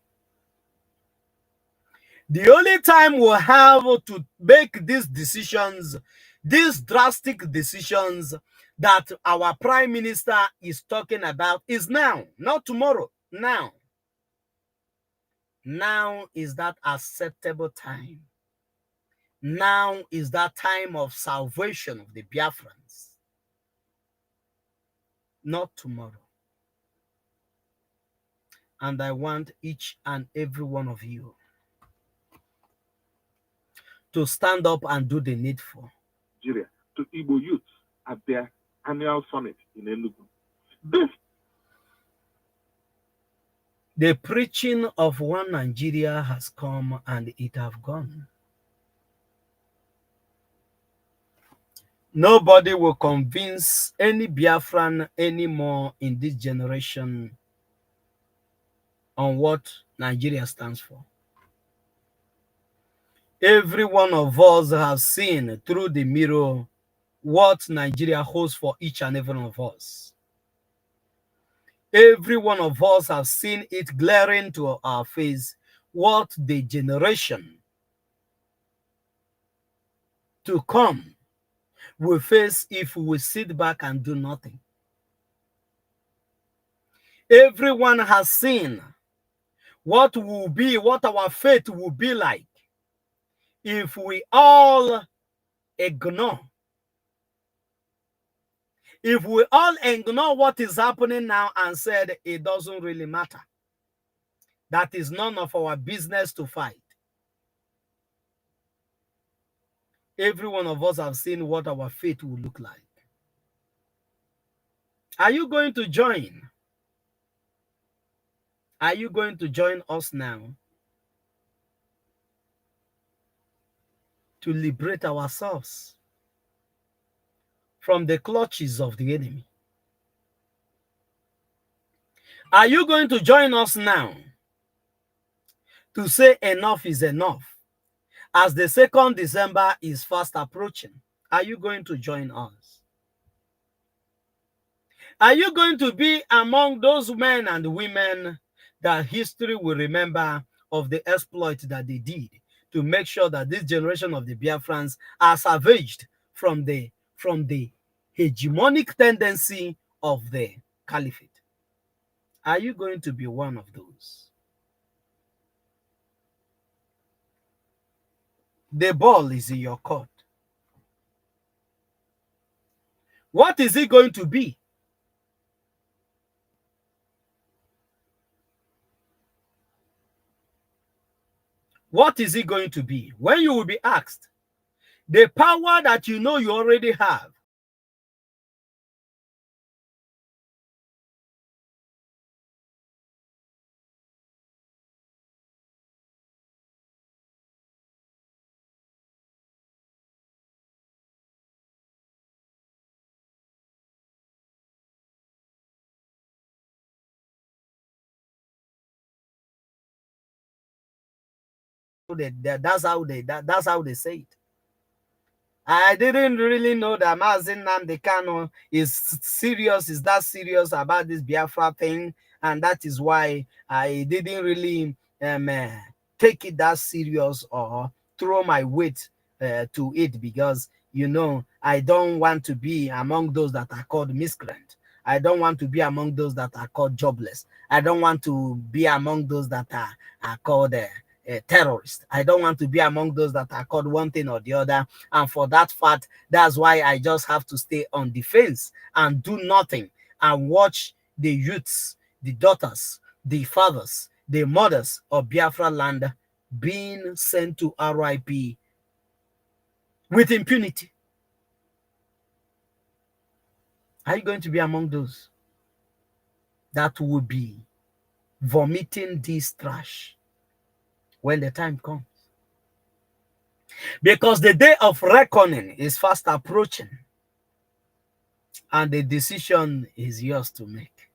The only time we'll have to make these decisions, these drastic decisions that our prime minister is talking about, is now, not tomorrow, now. Now is that acceptable time. Now is that time of salvation of the Biafrans, not tomorrow. And I want each and every one of you to stand up and do the needful. Nigeria, to Igbo youth at their annual summit in Enugu. The preaching of one Nigeria has come and it have gone. Nobody will convince any Biafran anymore in this generation on what Nigeria stands for. Every one of us has seen through the mirror what Nigeria holds for each and every one of us. Every one of us has seen it glaring to our face what the generation to come will face if we sit back and do nothing. Everyone has seen what our fate will be like if we all ignore. If we all ignore what is happening now and said it doesn't really matter, that is none of our business to fight. Every one of us have seen what our fate will look like. Are you going to join? Are you going to join us now to liberate ourselves from the clutches of the enemy? Are you going to join us now to say enough is enough as the 2nd December is fast approaching? Are you going to join us? Are you going to be among those men and women that history will remember of the exploit that they did to make sure that this generation of the Biafrans are savaged from the hegemonic tendency of the caliphate? Are you going to be one of those? The ball is in your court. What is it going to be? What is it going to be? When you will be asked, the power that you know you already have, that's how they say it. I didn't really know that Mazin Nnamdi Kanu is serious, is that serious about this Biafra thing, and that is why I didn't really take it that serious or throw my weight to it, because I don't want to be among those that are called miscreant. I don't want to be among those that are called jobless. I don't want to be among those that are called terrorists. I don't want to be among those that are called one thing or the other. And for that fact, that's why I just have to stay on defense and do nothing and watch the youths, the daughters, the fathers, the mothers of Biafra land being sent to RIP with impunity. Are you going to be among those that will be vomiting this trash when the time comes? Because the day of reckoning is fast approaching, and the decision is yours to make.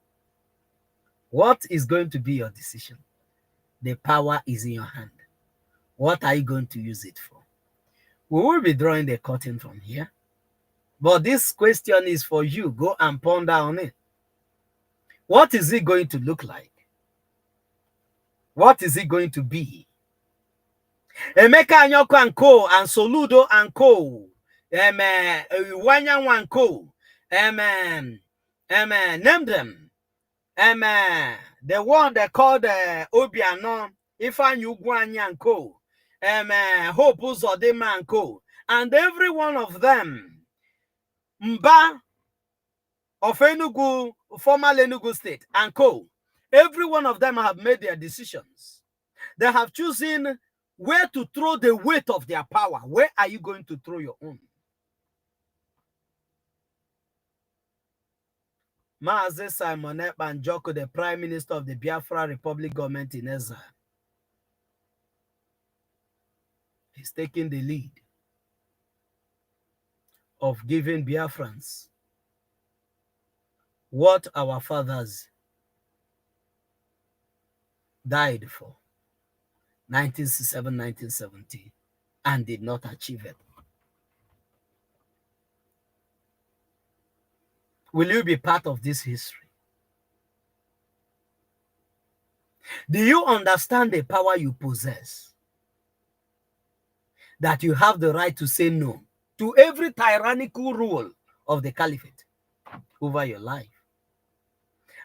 What is going to be your decision? The power is in your hand. What are you going to use it for? We will be drawing the curtain from here, but this question is for you. Go and ponder on it. What is it going to look like? What is it going to be? Emeka Anyoko and Co. and Soludo and Co. Wanyan and Co. Name them. The one they called Obiano, Ifeanyi Ugwuanyi and Co. Hope Uzodinma and Co. And every one of them, Mba of Enugu, former Enugu State and Co. Every one of them have made their decisions. They have chosen where to throw the weight of their power. Where are you going to throw your own? Maazị Simon Ekpa Njoku, the Prime Minister of the Biafra Republic government in exile, is taking the lead of giving Biafrans what our fathers died for, 1967, 1970, and did not achieve it. Will you be part of this history? Do you understand the power you possess? That you have the right to say no to every tyrannical rule of the caliphate over your life.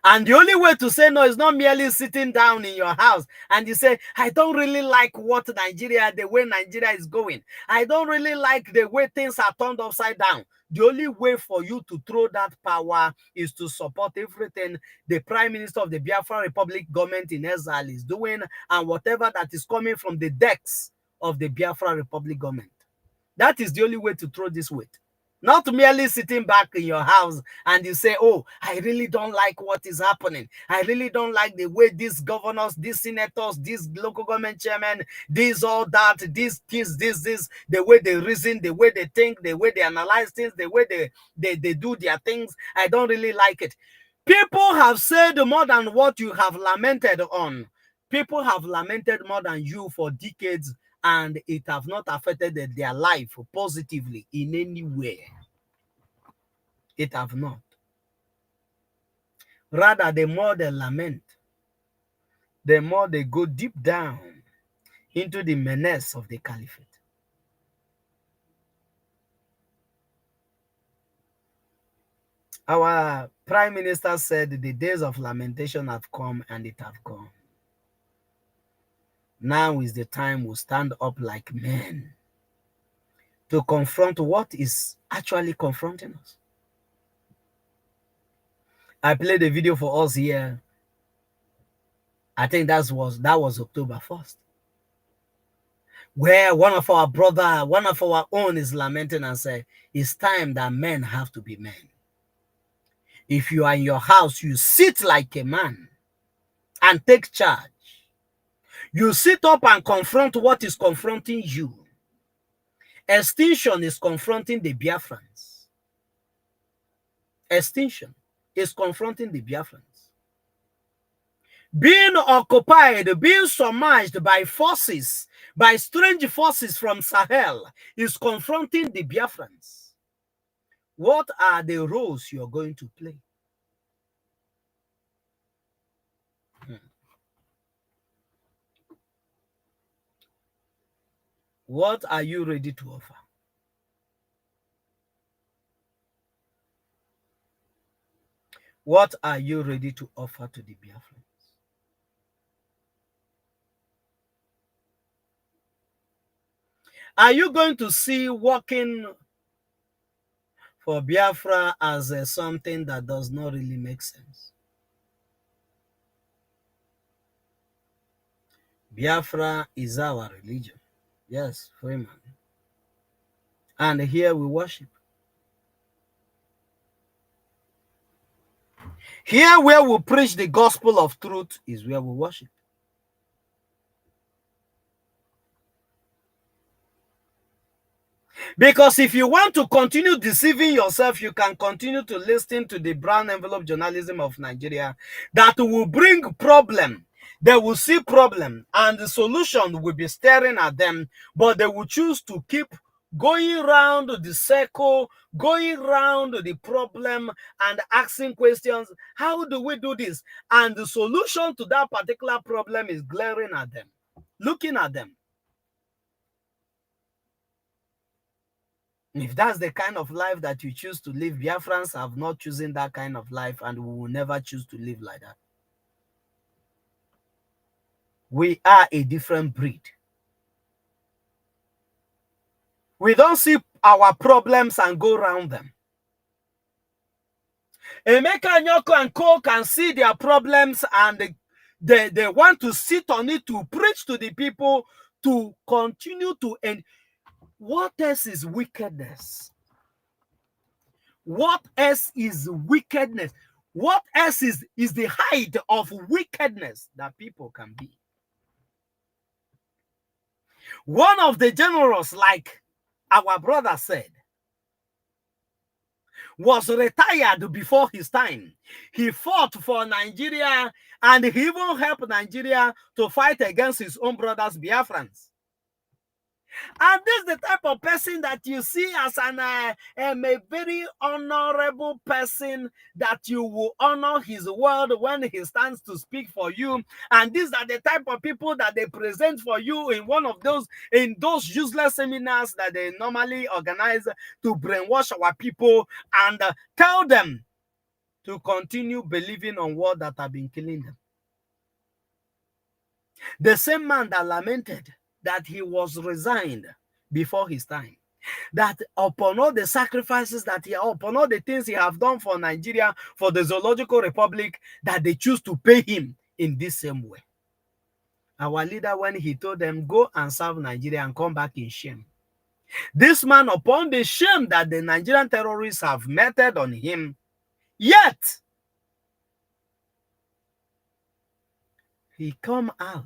And the only way to say no is not merely sitting down in your house and you say, I don't really like what Nigeria, the way Nigeria is going. I don't really like the way things are turned upside down. The only way for you to throw that power is to support everything the Prime Minister of the Biafra Republic government in exile is doing and whatever that is coming from the decks of the Biafra Republic government. That is the only way to throw this weight. Not merely sitting back in your house and you say, oh, I really don't like what is happening. I really don't like the way these governors, these senators, these local government chairmen, this, all that, this, the way they reason, the way they think, the way they analyze things, the way they do their things. I don't really like it. People have said more than what you have lamented on. People have lamented more than you for decades, and it have not affected their life positively in any way. It have not. Rather, the more they lament, the more they go deep down into the menace of the caliphate. Our Prime Minister said the days of lamentation have come and it have gone. Now is the time we stand up like men to confront what is actually confronting us. I played a video for us here. I think that was October 1st. Where one of our brother, one of our own is lamenting and say, it's time that men have to be men. If you are in your house, you sit like a man and take charge. You sit up and confront what is confronting you. Extinction is confronting the Biafrans. Extinction is confronting the Biafrans. Being occupied, being submerged by forces, by strange forces from Sahel, is confronting the Biafrans. What are the roles you're going to play? What are you ready to offer? What are you ready to offer to the Biafrans? Are you going to see working for Biafra as something that does not really make sense? Biafra is our religion. Yes, Freeman. And here we worship. Here where we preach the gospel of truth is where we worship. Because if you want to continue deceiving yourself, you can continue to listen to the brown envelope journalism of Nigeria that will bring problem. They will see problem and the solution will be staring at them, but they will choose to keep going around the circle, going around the problem and asking questions. How do we do this? And the solution to that particular problem is glaring at them, looking at them. If that's the kind of life that you choose to live, Biafrans have not chosen that kind of life and we will never choose to live like that. We are a different breed. We don't see our problems and go around them. Emeka Nyoko and Co can see their problems and they want to sit on it to preach to the people to continue to end. What else is wickedness? What else is wickedness? What else is the height of wickedness that people can be? One of the generals, like our brother said, was retired before his time. He fought for Nigeria and he even helped Nigeria to fight against his own brothers, Biafrans. And this is the type of person that you see as a very honorable person, that you will honor his word when he stands to speak for you. And these are the type of people that they present for you in those useless seminars that they normally organize to brainwash our people and tell them to continue believing on what that have been killing them. The same man that lamented that he was resigned before his time, that upon all the sacrifices that upon all the things he have done for Nigeria, for the Zoological Republic, that they choose to pay him in this same way. Our leader, when he told them, go and serve Nigeria and come back in shame. This man, upon the shame that the Nigerian terrorists have meted on him, yet he come out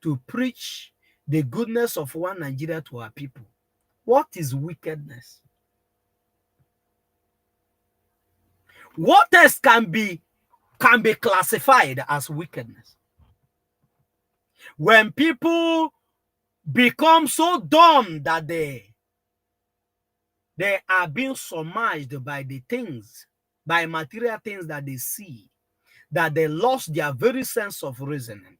to preach the goodness of one Nigeria to our people. What is wickedness? What else can be classified as wickedness? When people become so dumb that they are being submerged by the things, by material things that they see, that they lost their very sense of reasoning,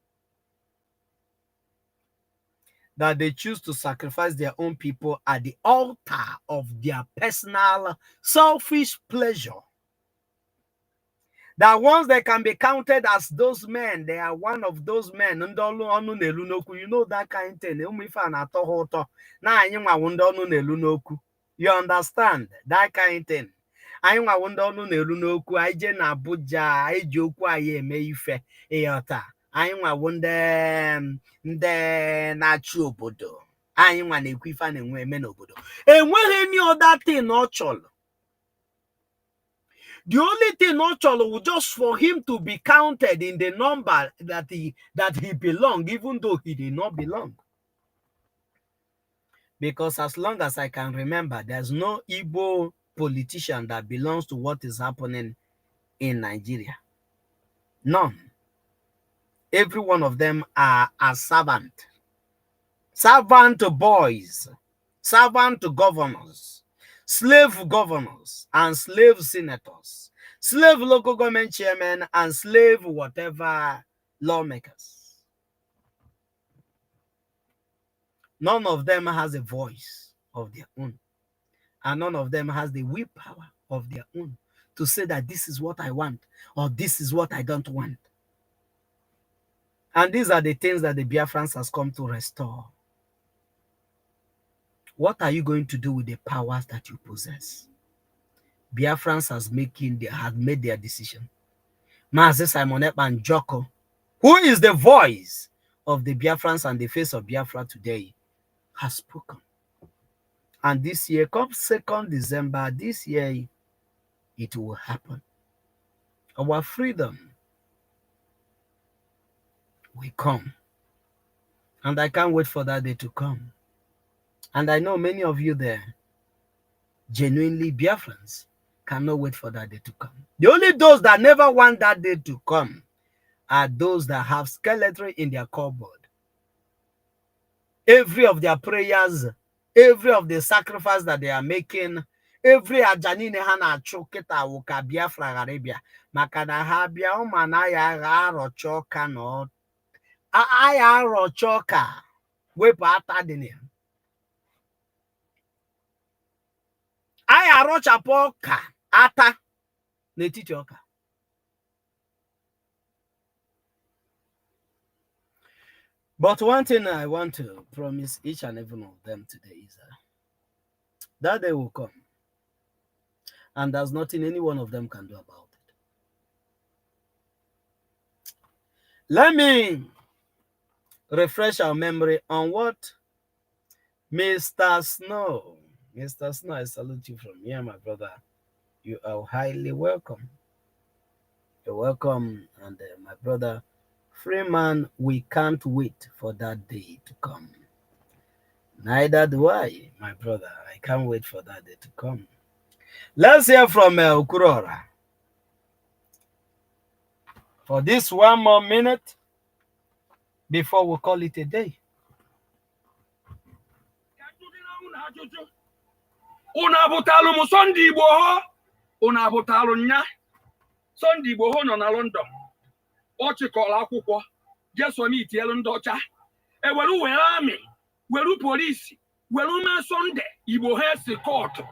that they choose to sacrifice their own people at the altar of their personal selfish pleasure. That once they can be counted as those men, they are one of those men. You know that kind of thing. You understand that kind of thing. I wonder I je na Abuja, ejiokwu aye eme ife eyota. Anyị wonder ndị na-achị obodo. Anyị nwa na-ekwu ife na-enwe eme n'obodo. Enweghị any other thing ọ chọrọ. The only thing not cholo was just for him to be counted in the number that he belonged, even though he did not belong. Because as long as I can remember, there's no Igbo politician that belongs to what is happening in Nigeria. None. Every one of them are a servant. Servant boys, servant governors, slave governors and slave senators, slave local government chairmen and slave whatever lawmakers. None of them has a voice of their own. And none of them has the willpower of their own to say that this is what I want or this is what I don't want. And these are the things that the Biafrans has come to restore. What are you going to do with the powers that you possess? Biafrans had made their decision. Mazi Simon Ekpa and Joko, who is the voice of the Biafrans and the face of Biafra today, has spoken. And this year, come 2nd December, this year, it will happen. Our freedom will come. And I can't wait for that day to come. And I know many of you there, genuinely Biafrans, cannot wait for that day to come. The only those that never want that day to come are those that have skeleton in their cupboard. Every of their prayers, every of the sacrifice that they are making, every ajanine hana choketa wuka Biafra Arabia, makana habia umanaya arochoka no aya arochoka wepu atadini. Aya arochapoka ata netiti oka. But one thing I want to promise each and every one of them today is that day will come. And there's nothing any one of them can do about it. Let me refresh our memory on what Mr. Snow, I salute you from here, my brother. You are highly welcome. You're welcome. And my brother Freeman, we can't wait for that day to come. Neither do I, my brother. I can't wait for that day to come. Let's hear from Ukurora. For this one more minute before we call it a day. Unabutalu musondi Igbo unabutalu nya Sunday Igbo nọ na London ọ chịkọrọ akwụkwọ jesomiti elu ndị ọcha ewere were amị were polisi were na Sunday Igbo ha si kọtụ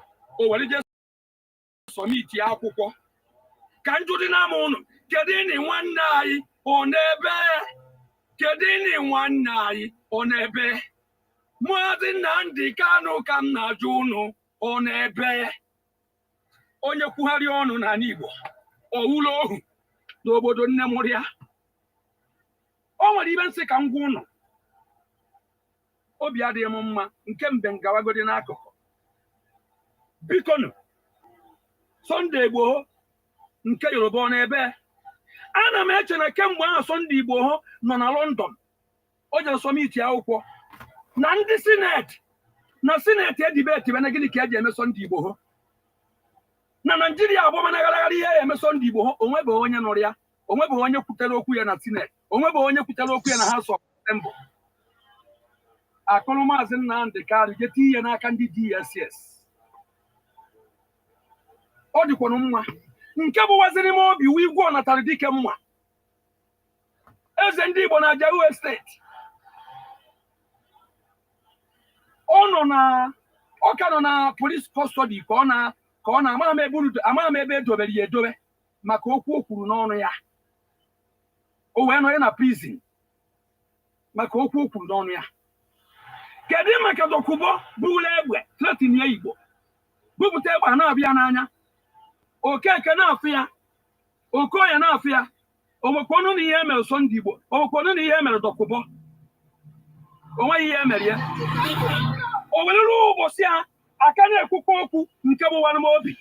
o were jesomiti akwụkwọ ka njụ dị n'ama unu kedu ịnị nwanne anyị ọ n'ebe kedu ịnị nwanne anyị ọ n'ebe Maazị Nnamdi Kanu ka m na-ajụ unu ọ n'ebe onye kwugharị ọnụ n'ala Igbo ọ wụlọ ohu n'obodo nne mụrụ ya o nwere ibe nsị ka m gwa unu obi adịghị m mma nke mbe ngawagodi n'akụkụ biko nụ Sunday Igboho nke Yoruba ọ n'ebe ana m eche na kemgbe ahụ Sunday Igboho nọ na London o jere sọmiti akwụkwọ na ndị sineti edibeti bana gịnị ka eji eme Sunday Igboho na Naijiria abụọ managharagharị ihe ya eme Sunday Igboho onwebeghị onye nụrụ ya onwebeghị onye kwutere okwu ya na sineti onwebeghị onye kwutere okwu ya na House of Assembly akụrụ Maazị Nnamdi Kanu jeti ihe n'aka ndị DSS ọ dịkwanụ mma nke bụ waziri m obi wu igwe ọ natara dike mma eze ndị Igbo na Ajaru Estate ọ ka nọ na police custody ka ọ na amaghị m ebe edobere ya edobe maka okwu o kwuru n'ọnụ ya o wee nọ ya na prison maka okwu o kwuru n'ọnụ ya kedu maka Dokubo bụrụ egbe threaten ya Igbo bupụta egbe a na-abịa n'anya Okeke na-afụ ya Okoye na-afụ ya onwekwanu na ihe emere Sunday Igbo onwekwanu na ihe emere Dokubo onweghị ihe emere ya o werere ụbọchị a aka na-ekwukwa okwu nke gbụwara m obi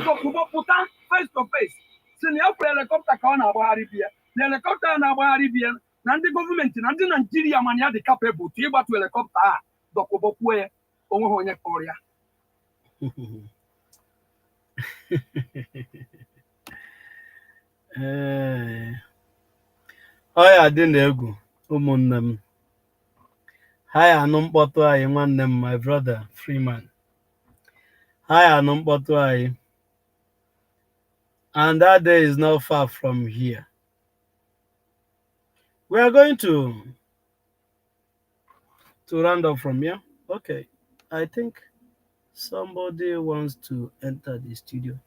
Dokubo pụta face to face si na ya kwere helikọpta ka ọ na-agbagharị biya na helikọpta a na-agbagharị biya na ndị gọọmenti na ndị Naijiria mana ya dị kapebụl ka ịgbatu helikọpta a Dokubo kwuo ya onweghị onye kọrọ ya ọ ya dị n'egwu ụmụnne m ha ya anụ mkpọtụ anyị nwanne m my brother Freeman ha ya anụ mkpọtụ anyị and that day is not far from here. We are going to round up from here. Okay, I think somebody wants to enter the studio.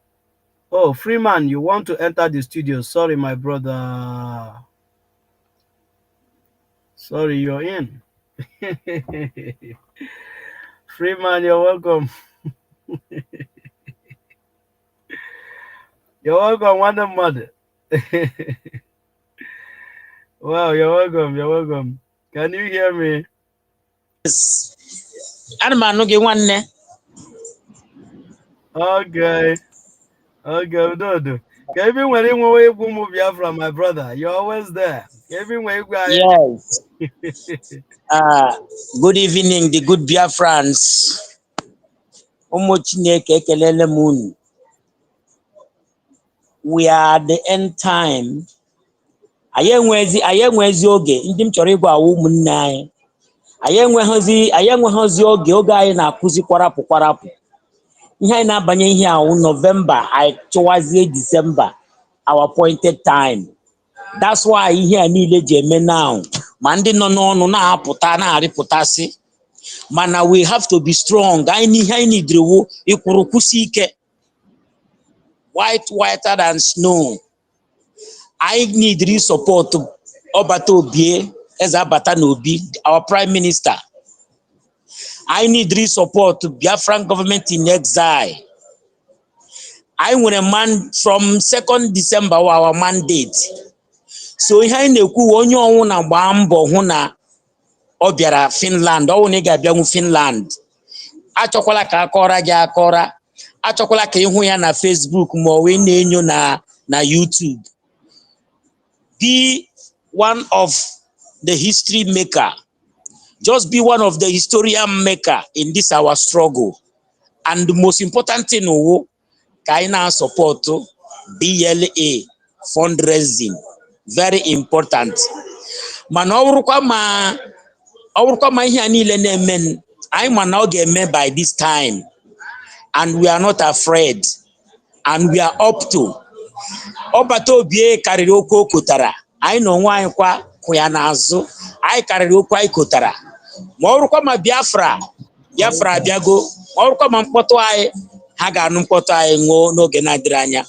Oh, Freeman, you want to enter the studio? Sorry, my brother. Sorry, you're in. Freeman, you're welcome. You're welcome, one mother. Wow, you're welcome. You're welcome. Can you hear me? Yes. Okay. Okay, Dodo. Even when you move from my brother, you're always there. Even when you Yes. Good evening, the good Biafrans. We are at the end time. Ayenwezi oge ndị m chọrọ ịgwa ụmụnne anyị. Ayenweghịzi oge anyị na-akụzi kwarapụ. Ihe anyị na-abanye ihe ahụ November, anyị chụwazie December, our appointed time. That's why ihe a niile ji eme now. Ma ndị nọ n'ọnụ na-apụta na-arịpụtasị. Mana we have to be strong. Anyị nidiriwo ikwuru kwụsị ike. Whiter than snow. I need real support to Obato Obie as Abata Nobi, our Prime Minister. I need real support to Biafran government in exile. I want a man from 2nd December our mandate. So I na-ekwu onye ọnwụ na gba mbọ hụ na ọ bịara Finland, ọ wụ ga-abịanwu Finland. Achọkwala ka akọra gị akọra. Achọkwala ka ịhụ ya na Facebook ma ọ wee na-enyo na YouTube. Be one of the history maker. Just be one of the historian maker in this our struggle. And the most important thing, Kaina support BLA fundraising. Very important. Man, ma ihe niile na-eme anyị ma na ọ ga-eme by this time. And we are not afraid. And we are up to. Ọbata Obie karịrị okwu o kotara. Anyị na onwe anyị kwa kwụ ya n'azụ. Anyị karịrị okwu anyị kotara. Ma ọ bụrụkwa ma Biafra abịago. Ma ọ bụrụkwa ma mkpọtụ anyị, ha ga-anụ mkpọtụ anyị ṅụọ n'oge na-adịrị anya.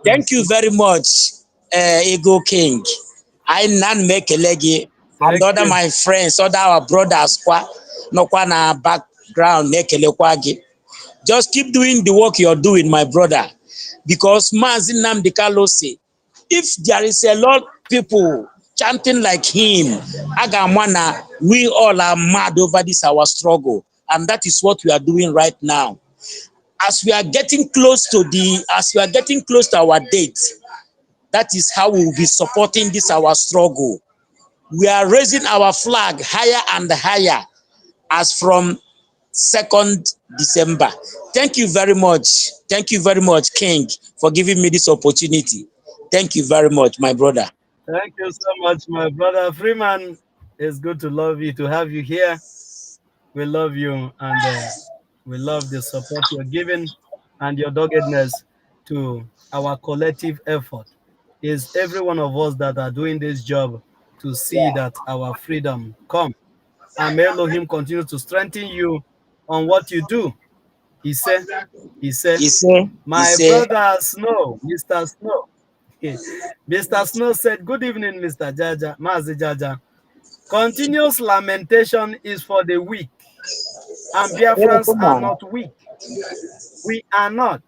Thank you very much, Ego King. I nan make a leggy and Thank other you. my friends, other our brothers, no na background, nekelekwa gi. Just keep doing the work you're doing, my brother. Because Mazin Namdekalo say, if there is a lot of people chanting like him, Agamwana, we all are mad over this our struggle. And that is what we are doing right now. As we are getting close to our date, that is how we will be supporting this our struggle. We are raising our flag higher and higher as from 2nd December. Thank you very much. Thank you very much, King, for giving me this opportunity. Thank you very much, my brother. Thank you so much, my brother Freeman. It's good to love you, to have you here. We love you, and we love the support you're giving and your doggedness to our collective effort. Is every one of us that are doing this job to see that our freedom come. And may Elohim continue to strengthen you on what you do. He said, he said, He my say, brother Snow, Mr. Snow. Mr. Snow said, good evening, Mr. Jaja, Mazi Jaja. Continuous lamentation is for the weak, and oh, Biafrans come are on. not weak. We are not.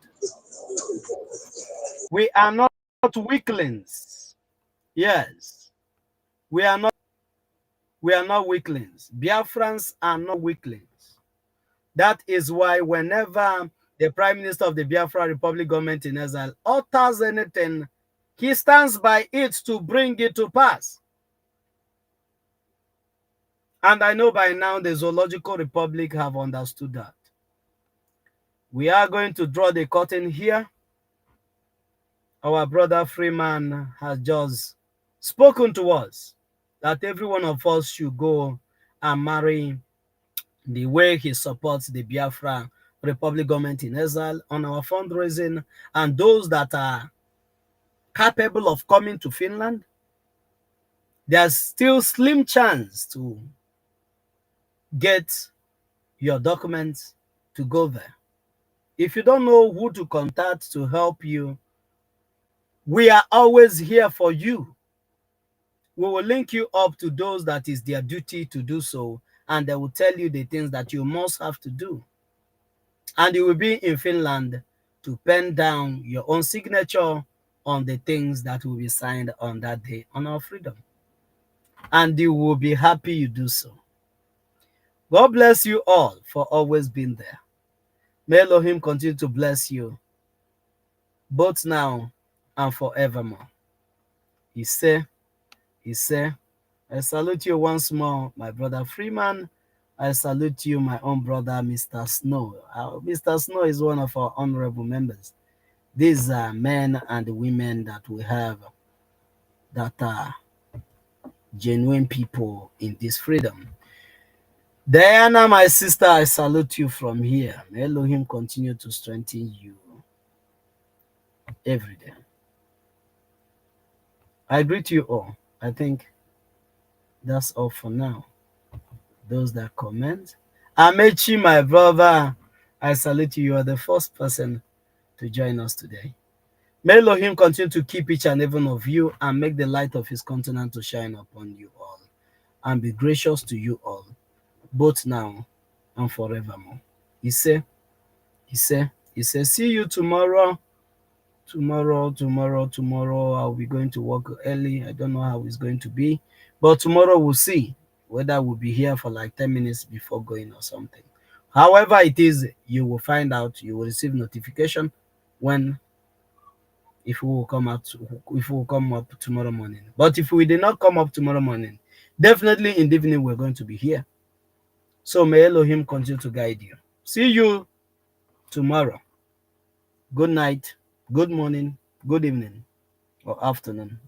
We are not weaklings. Yes, we are not. We are not weaklings. Biafrans are not weaklings. That is why whenever the Prime Minister of the Biafra Republic government in exile utters anything, he stands by it to bring it to pass. And I know by now the Zoological Republic have understood that. We are going to draw the curtain here. Our brother Freeman has just spoken to us that every one of us should go and marry the way he supports the Biafra Republic government in exile on our fundraising, and those that are capable of coming to Finland, there's still slim chance to get your documents to go there. If you don't know who to contact to help you, we are always here for you. We will link you up to those that is their duty to do so, and they will tell you the things that you must have to do. And you will be in Finland to pen down your own signature on the things that will be signed on that day on our freedom. And you will be happy you do so. God bless you all for always being there. May Elohim continue to bless you both now and forevermore. He said, I salute you once more, my brother Freeman. I salute you, my own brother, Mr. Snow. Mr. Snow is one of our honorable members. These are men and women that we have that are genuine people in this freedom. Diana, my sister, I salute you from here. May Elohim continue to strengthen you every day. I greet you all. I think that's all for now. Those that comment. Amechi, my brother, I salute you. You are the first person to join us today. May Elohim continue to keep each and every one of you and make the light of his countenance to shine upon you all and be gracious to you all, both now and forevermore. He said, see you tomorrow. Tomorrow, I'll be going to work early. I don't know how it's going to be, but tomorrow we'll see whether we'll be here for like 10 minutes before going or something. However it is, you will find out, you will receive notification when if we will come out, if we will come up tomorrow morning. But if we did not come up tomorrow morning, definitely in the evening we're going to be here. So may Elohim continue to guide you. See you tomorrow. Good night, good morning, good evening, or afternoon.